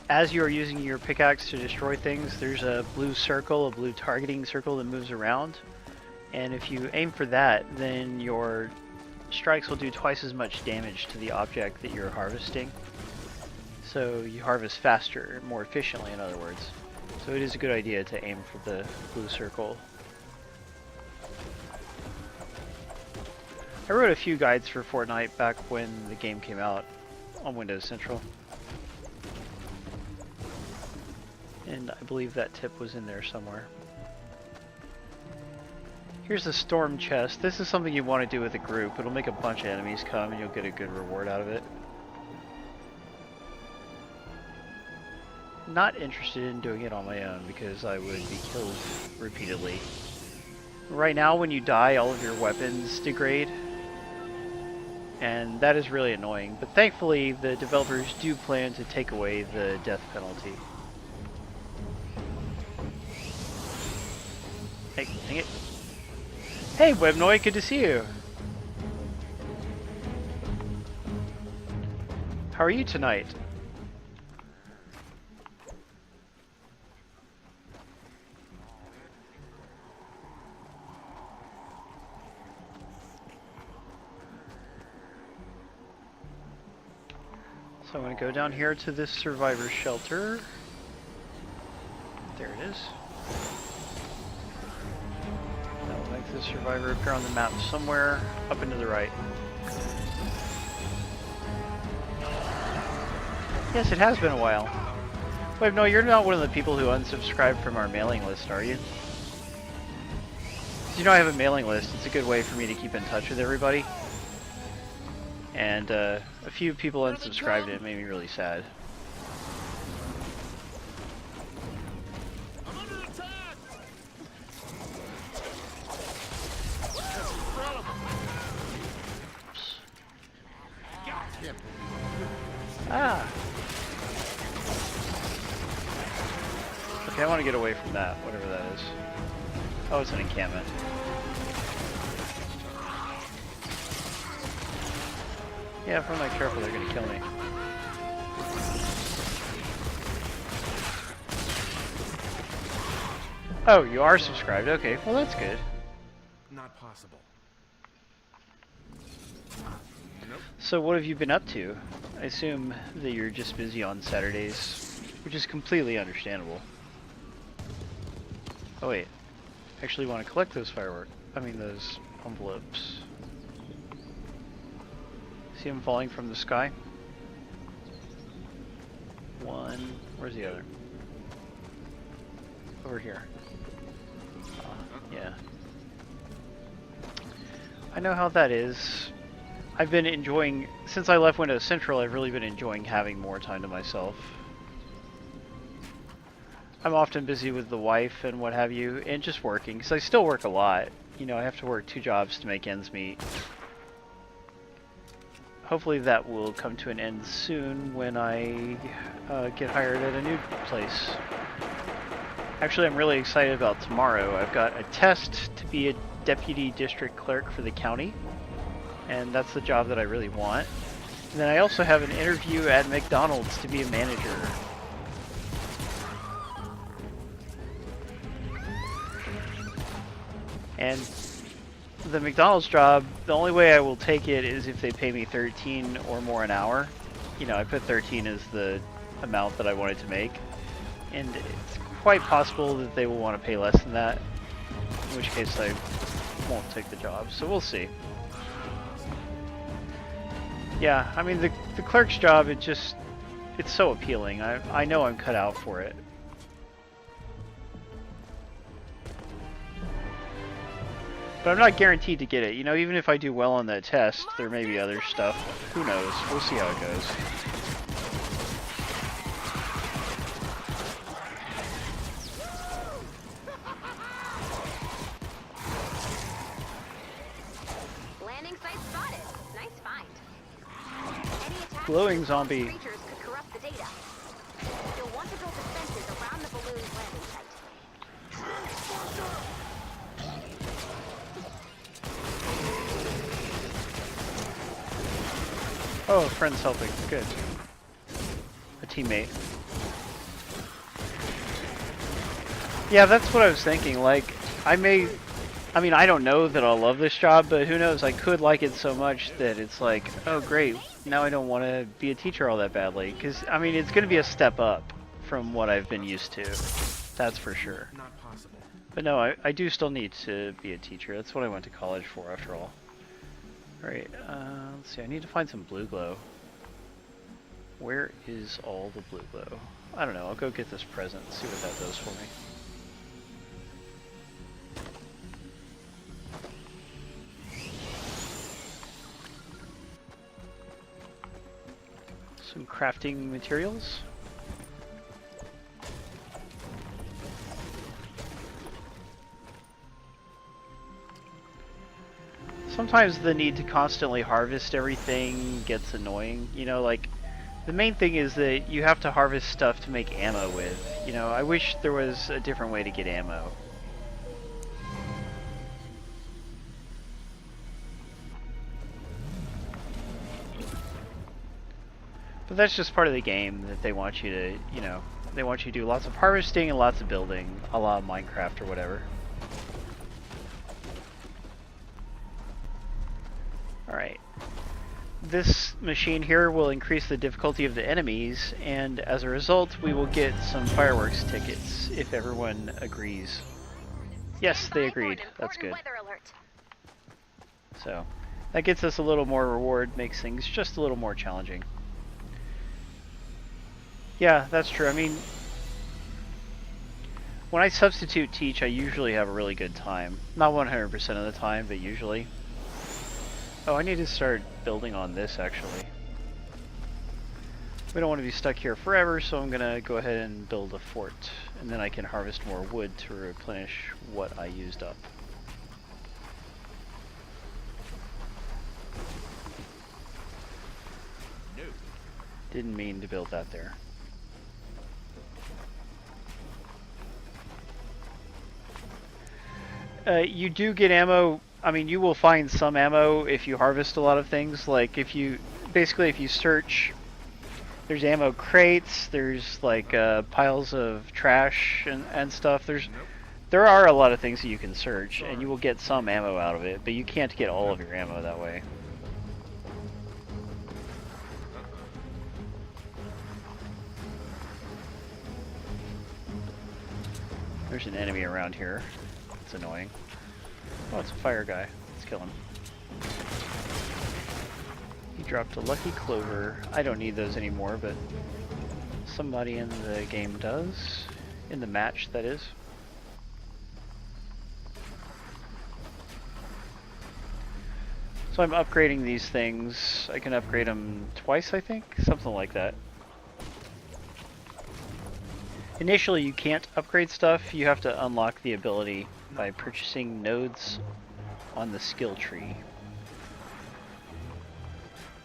As you are using your pickaxe to destroy things, there's a blue circle, a blue targeting circle that moves around. And if you aim for that, then your strikes will do twice as much damage to the object that you're harvesting. So you harvest faster, more efficiently in other words. So it is a good idea to aim for the blue circle. I wrote a few guides for Fortnite back when the game came out on Windows Central. And I believe that tip was in there somewhere. Here's the storm chest. This is something you want to do with a group. It'll make a bunch of enemies come and you'll get a good reward out of it. Not interested in doing it on my own because I would be killed repeatedly. Right now when you die, all of your weapons degrade. And that is really annoying. But thankfully the developers do plan to take away the death penalty. Hey, dang it. Hey, Webnoid, good to see you. How are you tonight? So I'm going to go down here to this survivor shelter. There it is. The survivor appear on the map somewhere up and to the right. Yes, it has been a while. Wait, no, you're not one of the people who unsubscribed from our mailing list, are you? 'Cause you know I have a mailing list. It's a good way for me to keep in touch with everybody. And a few people unsubscribed and it made me really sad. Ah! Okay, I want to get away from that, whatever that is. Oh, it's an encampment. Yeah, if I'm not careful, they're gonna kill me. Oh, you are subscribed? Okay, well that's good. Not possible. So what have you been up to? I assume that you're just busy on Saturdays, which is completely understandable. Oh wait, I actually want to collect those those envelopes. See them falling from the sky? one. Where's the other? Over here. Yeah. I know how that is. I've been enjoying, since I left Windows Central, I've really been enjoying having more time to myself. I'm often busy with the wife and what have you, and just working, because I still work a lot. You know, I have to work 2 jobs to make ends meet. Hopefully that will come to an end soon when I get hired at a new place. Actually, I'm really excited about tomorrow. I've got a test to be a deputy district clerk for the county, and that's the job that I really want. And then I also have an interview at McDonald's to be a manager. And the McDonald's job, the only way I will take it is if they pay me 13 or more an hour. You know, I put 13 as the amount that I wanted to make, and it's quite possible that they will want to pay less than that, in which case I won't take the job, so we'll see. Yeah, I mean, the clerk's job, it's so appealing. I know I'm cut out for it. But I'm not guaranteed to get it. You know, even if I do well on that test, there may be other stuff. Who knows? We'll see how it goes. Landing site spotted. Nice find. Any attacks Glowing zombie. creatures could corrupt the data. You'll want to build defenses around the balloon's landing site. Oh, a friend's helping. Good. A teammate. Yeah, that's what I was thinking. Like, I mean, I don't know that I'll love this job, but who knows? I could like it so much that it's like, oh great, now I don't want to be a teacher all that badly. Because, I mean, it's going to be a step up from what I've been used to. That's for sure. Not possible. But no, I do still need to be a teacher. That's what I went to college for, after all. Alright, let's see, I need to find some blue glow. Where is all the blue glow? I don't know, I'll go get this present and see what that does for me. Some crafting materials. Sometimes the need to constantly harvest everything gets annoying. You know, like, the main thing is that you have to harvest stuff to make ammo with. You know, I wish there was a different way to get ammo. But that's just part of the game, that they want you to, you know, they want you to do lots of harvesting and lots of building, a la Minecraft or whatever. Alright. This machine here will increase the difficulty of the enemies, and as a result we will get some fireworks tickets, if everyone agrees. Yes, they agreed. That's good. So, that gets us a little more reward, makes things just a little more challenging. Yeah, that's true. I mean, when I substitute teach, I usually have a really good time. Not 100% of the time, but usually. Oh, I need to start building on this, actually. We don't want to be stuck here forever, so I'm gonna go ahead and build a fort, and then I can harvest more wood to replenish what I used up. No. Didn't mean to build that there. You do get ammo. I mean, you will find some ammo if you harvest a lot of things. Like, if you search, there's ammo crates, there's like piles of trash and stuff. There are a lot of things that you can search, and you will get some ammo out of it, but you can't get all of your ammo that way. There's an enemy around here. It's annoying. Oh, it's a fire guy. Let's kill him. He dropped a lucky clover. I don't need those anymore, but Somebody in the game does. In the match, that is. So I'm upgrading these things. I can upgrade them twice, I think? Something like that. Initially, you can't upgrade stuff. You have to unlock the ability by purchasing nodes on the skill tree.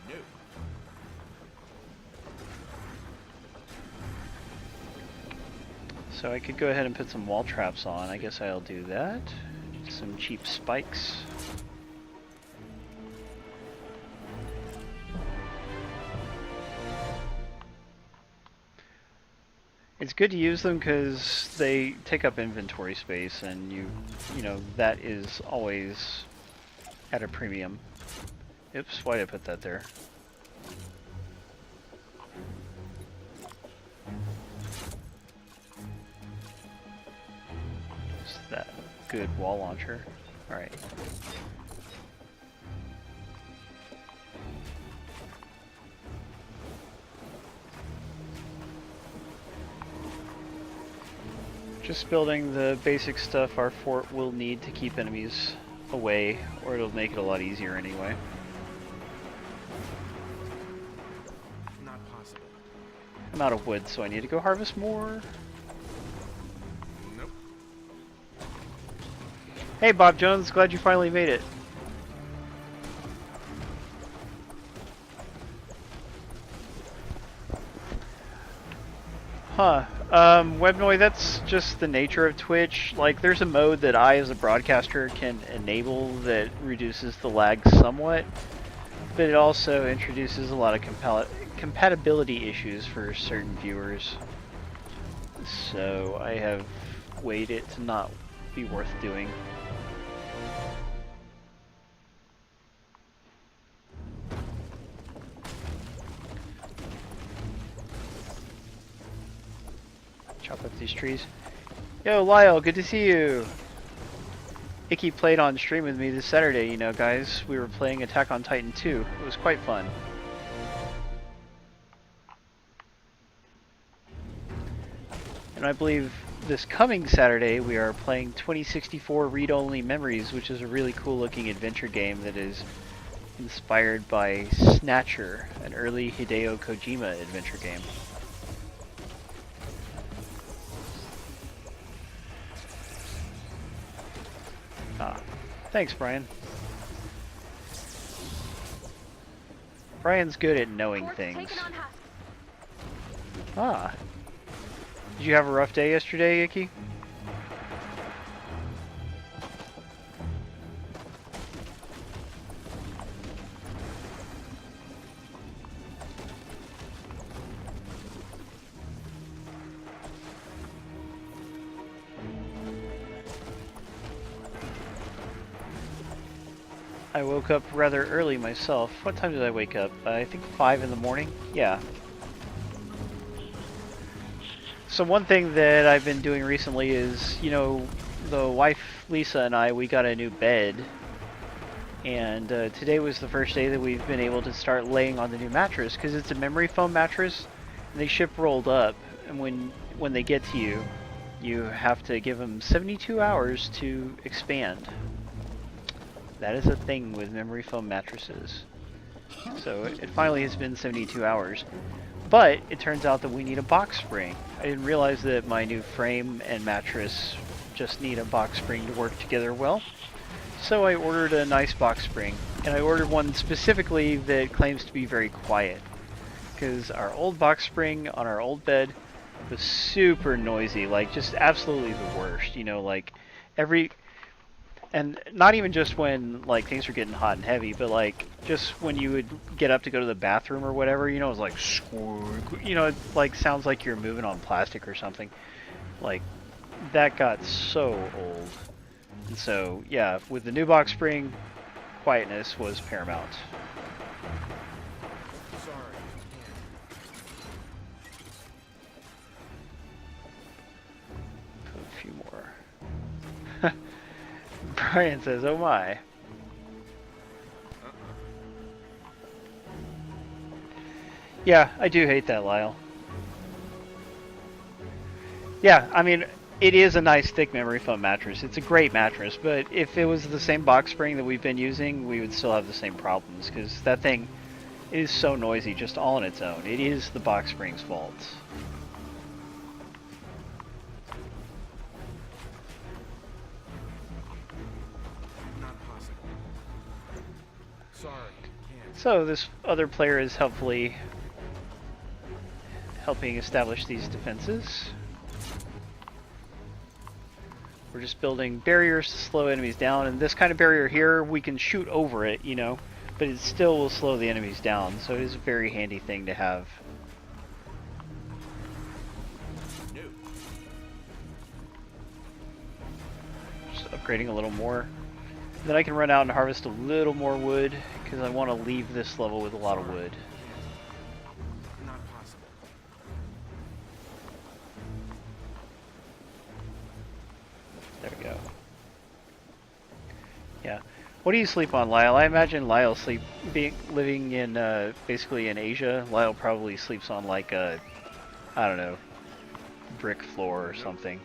No. So I could go ahead and put some wall traps on. I guess I'll do that. Some cheap spikes. It's good to use them because they take up inventory space, and you know, that is always at a premium. Oops, why did I put that there? Is that a good wall launcher? Alright. Just building the basic stuff our fort will need to keep enemies away, or it'll make it a lot easier anyway. Not possible. I'm out of wood, so I need to go harvest more. Nope. Hey Bob Jones, glad you finally made it. Huh. Webnoy, that's just the nature of Twitch. Like, there's a mode that I, as a broadcaster, can enable that reduces the lag somewhat, but it also introduces a lot of compatibility issues for certain viewers. So I have weighed it to not be worth doing. Chop up these trees. Yo, Lyle, good to see you. Icky played on stream with me this Saturday, you know, guys. We were playing Attack on Titan 2. It was quite fun. And I believe this coming Saturday we are playing 2064 Read-Only Memories, which is a really cool looking adventure game that is inspired by Snatcher, an early Hideo Kojima adventure game. Ah, thanks, Brian. Brian's good at knowing things. Ah. Did you have a rough day yesterday, Icky? I woke up rather early myself. What time did I wake up? I think 5 in the morning? Yeah. So one thing that I've been doing recently is, you know, the wife Lisa and I, we got a new bed. And today was the first day that we've been able to start laying on the new mattress, because it's a memory foam mattress, and they ship rolled up. And when they get to you, you have to give them 72 hours to expand. That is a thing with memory foam mattresses. So it finally has been 72 hours. But it turns out that we need a box spring. I didn't realize that my new frame and mattress just need a box spring to work together well. So I ordered a nice box spring. And I ordered one specifically that claims to be very quiet. Because our old box spring on our old bed was super noisy. Like, just absolutely the worst. You know, like, and not even just when, like, things were getting hot and heavy, but, like, just when you would get up to go to the bathroom or whatever, you know, it was like, squeak, you know, it, like, sounds like you're moving on plastic or something. Like, that got so old. And so, yeah, with the new box spring, quietness was paramount. Sorry. Put a few more. Brian says, oh my. Yeah, I do hate that, Lyle. Yeah, I mean, it is a nice thick memory foam mattress. It's a great mattress, but if it was the same box spring that we've been using, we would still have the same problems, because that thing is so noisy just all on its own. It is the box spring's fault. Not possible. Sorry, can't. So this other player is helping establish these defenses. We're just building barriers to slow enemies down, and this kind of barrier here, we can shoot over it, you know, but it still will slow the enemies down, so it is a very handy thing to have. No. Just upgrading a little more. Then I can run out and harvest a little more wood, because I want to leave this level with a lot of wood. Not possible. There we go. Yeah. What do you sleep on, Lyle? I imagine Lyle living in basically in Asia. Lyle probably sleeps on like a, I don't know, brick floor or something.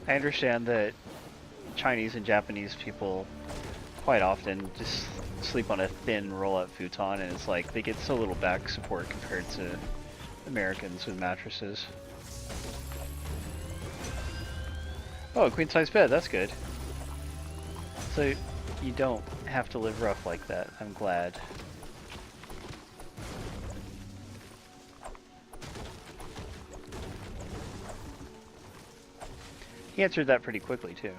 I understand that Chinese and Japanese people quite often just sleep on a thin roll-up futon, and it's like they get so little back support compared to Americans with mattresses. Oh, a queen-size bed, that's good. So you don't have to live rough like that, I'm glad. He answered that pretty quickly too.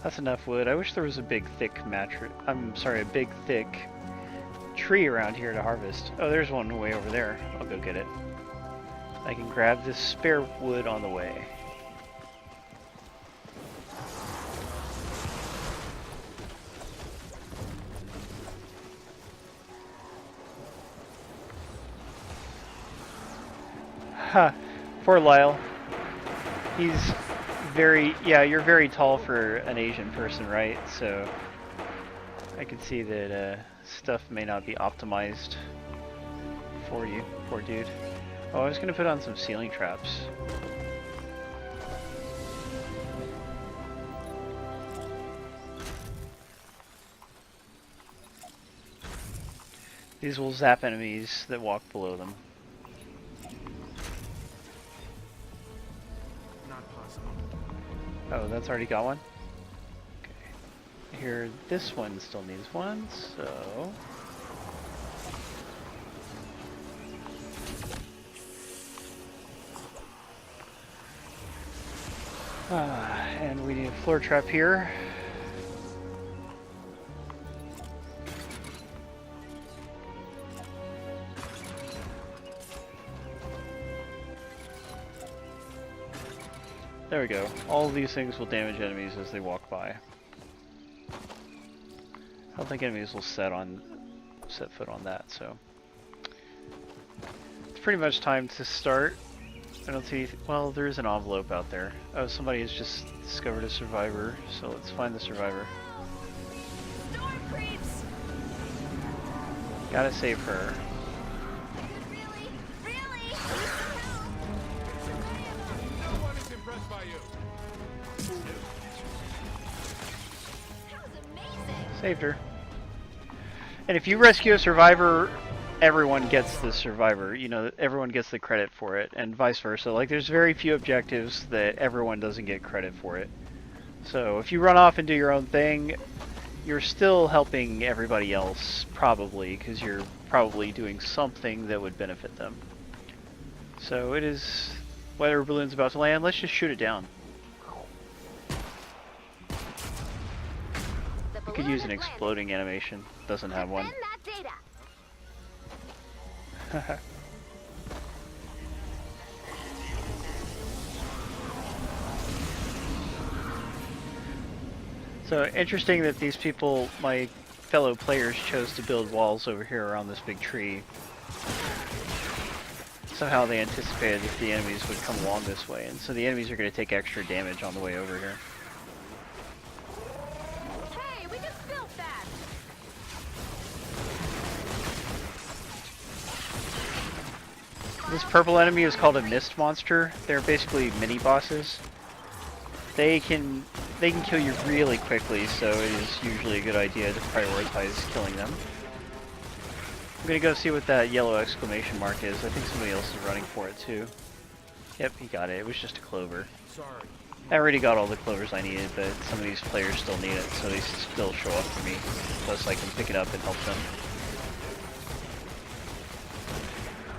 That's enough wood. I wish there was a big thick mattress. I'm sorry, a big thick tree around here to harvest. Oh, there's one way over there. I'll go get it. I can grab this spare wood on the way. Ha! Poor Lyle. He's yeah, you're very tall for an Asian person, right? So I can see that stuff may not be optimized for you, poor dude. Oh, I was gonna put on some ceiling traps. These will zap enemies that walk below them. Oh, that's already got one? Okay. Here, this one still needs one, so... and we need a floor trap here. There we go. All of these things will damage enemies as they walk by. I don't think enemies will set foot on that, so it's pretty much time to start. I don't see. Well, there is an envelope out there. Oh, somebody has just discovered a survivor, so let's find the survivor. Storm creeps! Gotta save her. Really? Really? No one is impressed by you. That was amazing! Saved her. And if you rescue a survivor, everyone gets the survivor. You know, everyone gets the credit for it, and vice versa. Like, there's very few objectives that everyone doesn't get credit for it. So if you run off and do your own thing, you're still helping everybody else, probably, because you're probably doing something that would benefit them. So it is... Weather balloon's about to land. Let's just shoot it down. I could use an exploding animation. Doesn't have one. Defend that data. So interesting that these people, my fellow players, chose to build walls over here around this big tree. Somehow they anticipated that the enemies would come along this way, and so the enemies are going to take extra damage on the way over here. Hey, we just built that! This purple enemy is called a mist monster. They're basically mini bosses. They can kill you really quickly, so it is usually a good idea to prioritize killing them. I'm gonna go see what that yellow exclamation mark is. I think somebody else is running for it too. Yep, he got it. It was just a clover. Sorry. I already got all the clovers I needed, but some of these players still need it, so they still show up for me. Plus I can pick it up and help them.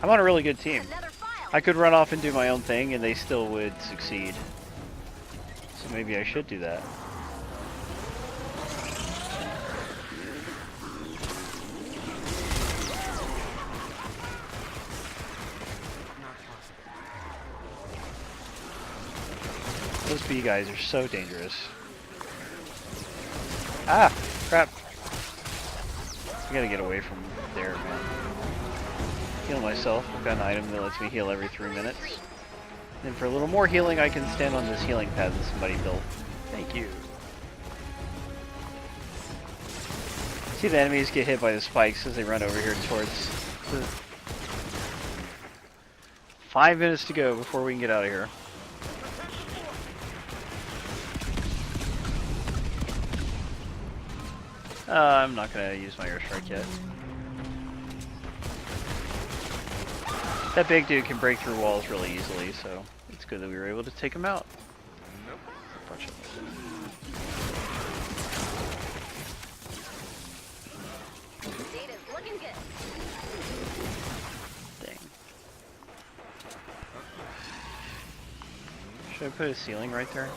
I'm on a really good team. I could run off and do my own thing and they still would succeed. So maybe I should do that. Those bee guys are so dangerous. Ah! Crap! I gotta get away from there, man. Heal myself. I've got an item that lets me heal every 3 minutes. And for a little more healing, I can stand on this healing pad that somebody built. Thank you. See the enemies get hit by the spikes as they run over here towards the... 5 minutes to go before we can get out of here. I'm not gonna use my airstrike yet. That big dude can break through walls really easily, so it's good that we were able to take him out. Nope. Bunch of Data's looking good. Dang. Should I put a ceiling right there?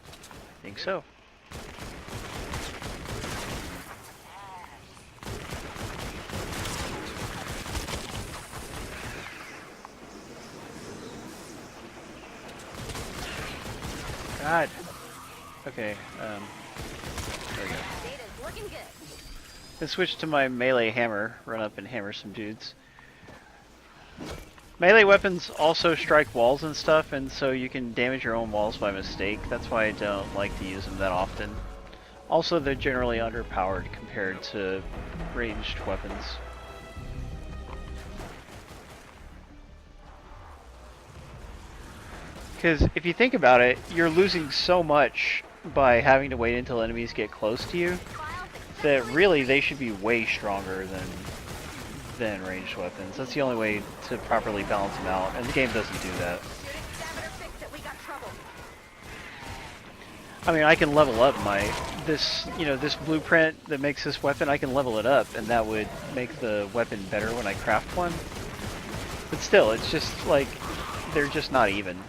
I think so. God. Okay, there we go. Data's looking good. Let's switch to my melee hammer, run up and hammer some dudes. Melee weapons also strike walls and stuff, and so you can damage your own walls by mistake. That's why I don't like to use them that often. Also, they're generally underpowered compared to ranged weapons. Because if you think about it, you're losing so much by having to wait until enemies get close to you that really they should be way stronger than ranged weapons. That's the only way to properly balance them out, and the game doesn't do that. I mean, I can level up this blueprint that makes this weapon, I can level it up, and that would make the weapon better when I craft one. But still, it's just like, they're just not even.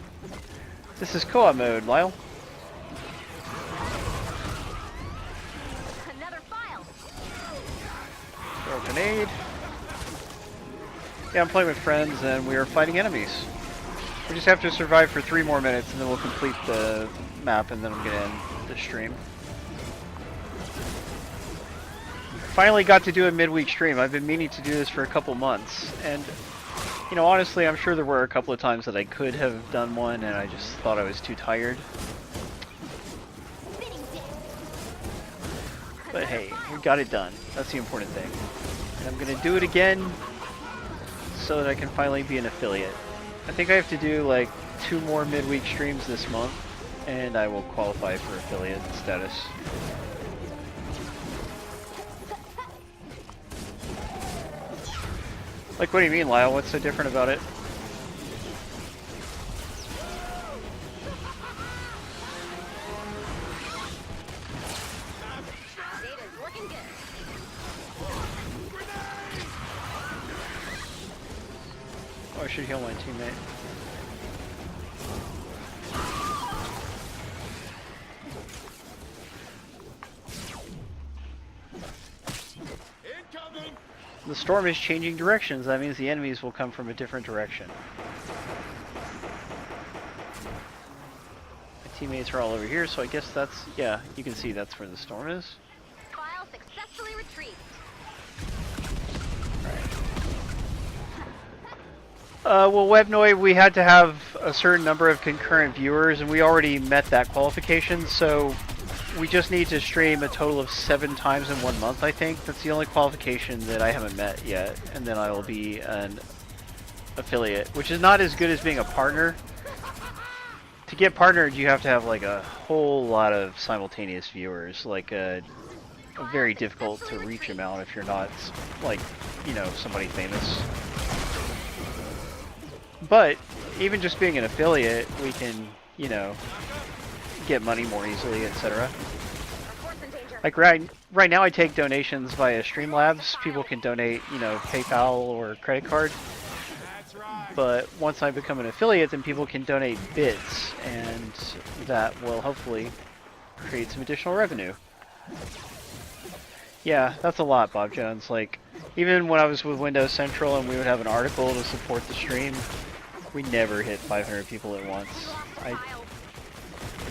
This is co-op mode, Lyle. Another file. Throw a grenade. Yeah, I'm playing with friends and we are fighting enemies. We just have to survive for 3 more minutes and then we'll complete the map and then I'm gonna end the stream. Finally got to do a midweek stream. I've been meaning to do this for a couple months, and you know, honestly, I'm sure there were a couple of times that I could have done one and I just thought I was too tired. But hey, we got it done. That's the important thing. And I'm gonna do it again so that I can finally be an affiliate. I think I have to do like 2 more midweek streams this month and I will qualify for affiliate status. Like, what do you mean, Lyle? What's so different about it? Data's looking good. Oh, I should heal my teammate. Incoming! The storm is changing directions. That means the enemies will come from a different direction. My teammates are all over here, so I guess that's... yeah, you can see that's where the storm is. File successfully retrieved. Well, Webnoid, we had to have a certain number of concurrent viewers, and we already met that qualification, so we just need to stream a total of 7 times in 1 month, I think. That's the only qualification that I haven't met yet, and then I will be an affiliate, which is not as good as being a partner. To get partnered, you have to have like a whole lot of simultaneous viewers, like a very difficult to reach amount if you're not, like, you know, somebody famous. But even just being an affiliate, we can, you know, get money more easily, etc. Like right now I take donations via Streamlabs. People can donate, you know, PayPal or credit card. But once I become an affiliate, then people can donate bits, and that will hopefully create some additional revenue. Yeah, that's a lot, Bob Jones. Like, even when I was with Windows Central and we would have an article to support the stream, we never hit 500 people at once. I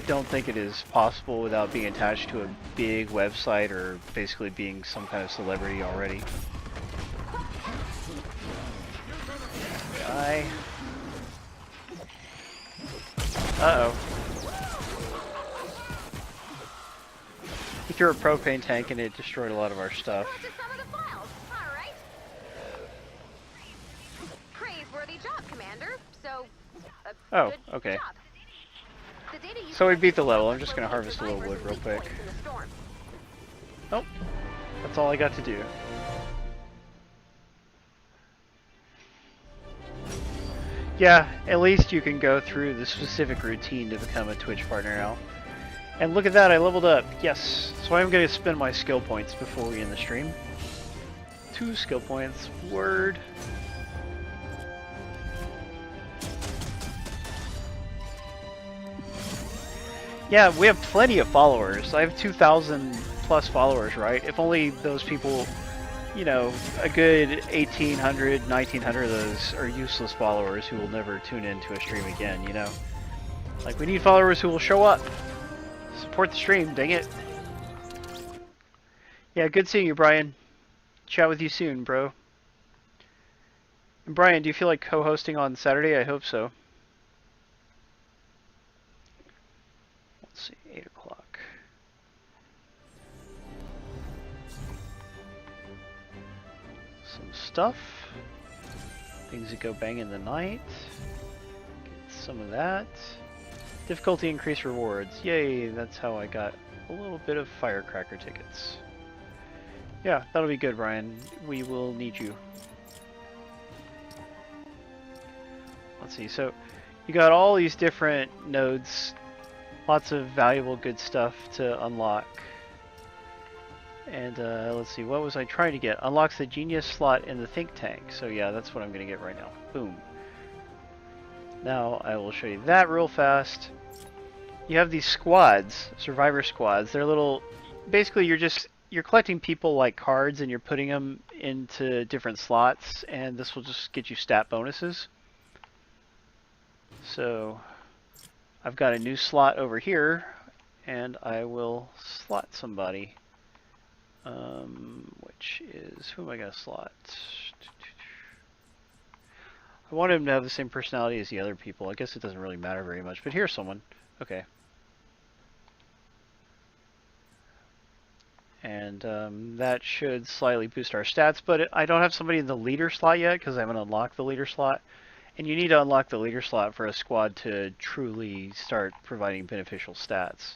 don't think it is possible without being attached to a big website or basically being some kind of celebrity already. Die. Uh-oh. He threw a propane tank and it destroyed a lot of our stuff. Praiseworthy job, Commander. So, oh, okay. So we beat the level. I'm just going to harvest a little wood real quick. Nope. That's all I got to do. Yeah, at least you can go through the specific routine to become a Twitch partner now. And look at that, I leveled up. Yes. So I'm going to spend my skill points before we end the stream. 2 skill points. Word. Yeah, we have plenty of followers. I have 2,000 plus followers, right? If only those people, you know, a good 1,800, 1,900 of those are useless followers who will never tune into a stream again, you know? Like, we need followers who will show up. Support the stream, dang it. Yeah, good seeing you, Brian. Chat with you soon, bro. And Brian, do you feel like co-hosting on Saturday? I hope so. Let's see, 8 o'clock. Some stuff. Things that go bang in the night. Get some of that. Difficulty increase rewards. Yay, that's how I got a little bit of firecracker tickets. Yeah, that'll be good, Brian. We will need you. Let's see, so you got all these different nodes. Lots of valuable good stuff to unlock. And let's see, what was I trying to get? Unlocks the genius slot in the think tank. So yeah, that's what I'm going to get right now. Boom. Now I will show you that real fast. You have these squads, survivor squads. They're little, basically you're collecting people like cards and you're putting them into different slots, and this will just get you stat bonuses. So I've got a new slot over here, and I will slot somebody. Which is, who am I going to slot? I want him to have the same personality as the other people. I guess it doesn't really matter very much, but here's someone. Okay. And that should slightly boost our stats, but I don't have somebody in the leader slot yet because I haven't unlocked the leader slot. And you need to unlock the leader slot for a squad to truly start providing beneficial stats.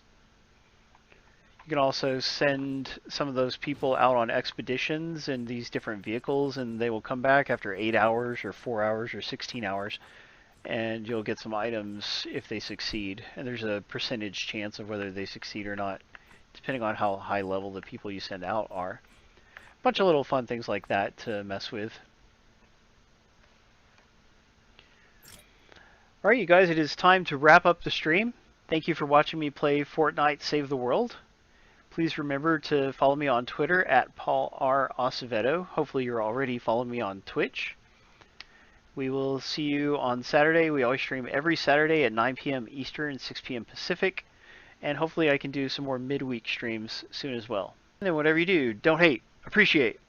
You can also send some of those people out on expeditions in these different vehicles, and they will come back after 8 hours or 4 hours or 16 hours, and you'll get some items if they succeed. And there's a percentage chance of whether they succeed or not, depending on how high level the people you send out are. A bunch of little fun things like that to mess with. Alright, you guys, it is time to wrap up the stream. Thank you for watching me play Fortnite Save the World. Please remember to follow me on Twitter at Paul R. Acevedo. Hopefully you're already following me on Twitch. We will see you on Saturday. We always stream every Saturday at 9 p.m. Eastern, 6 p.m. Pacific. And hopefully I can do some more midweek streams soon as well. And then whatever you do, don't hate, appreciate.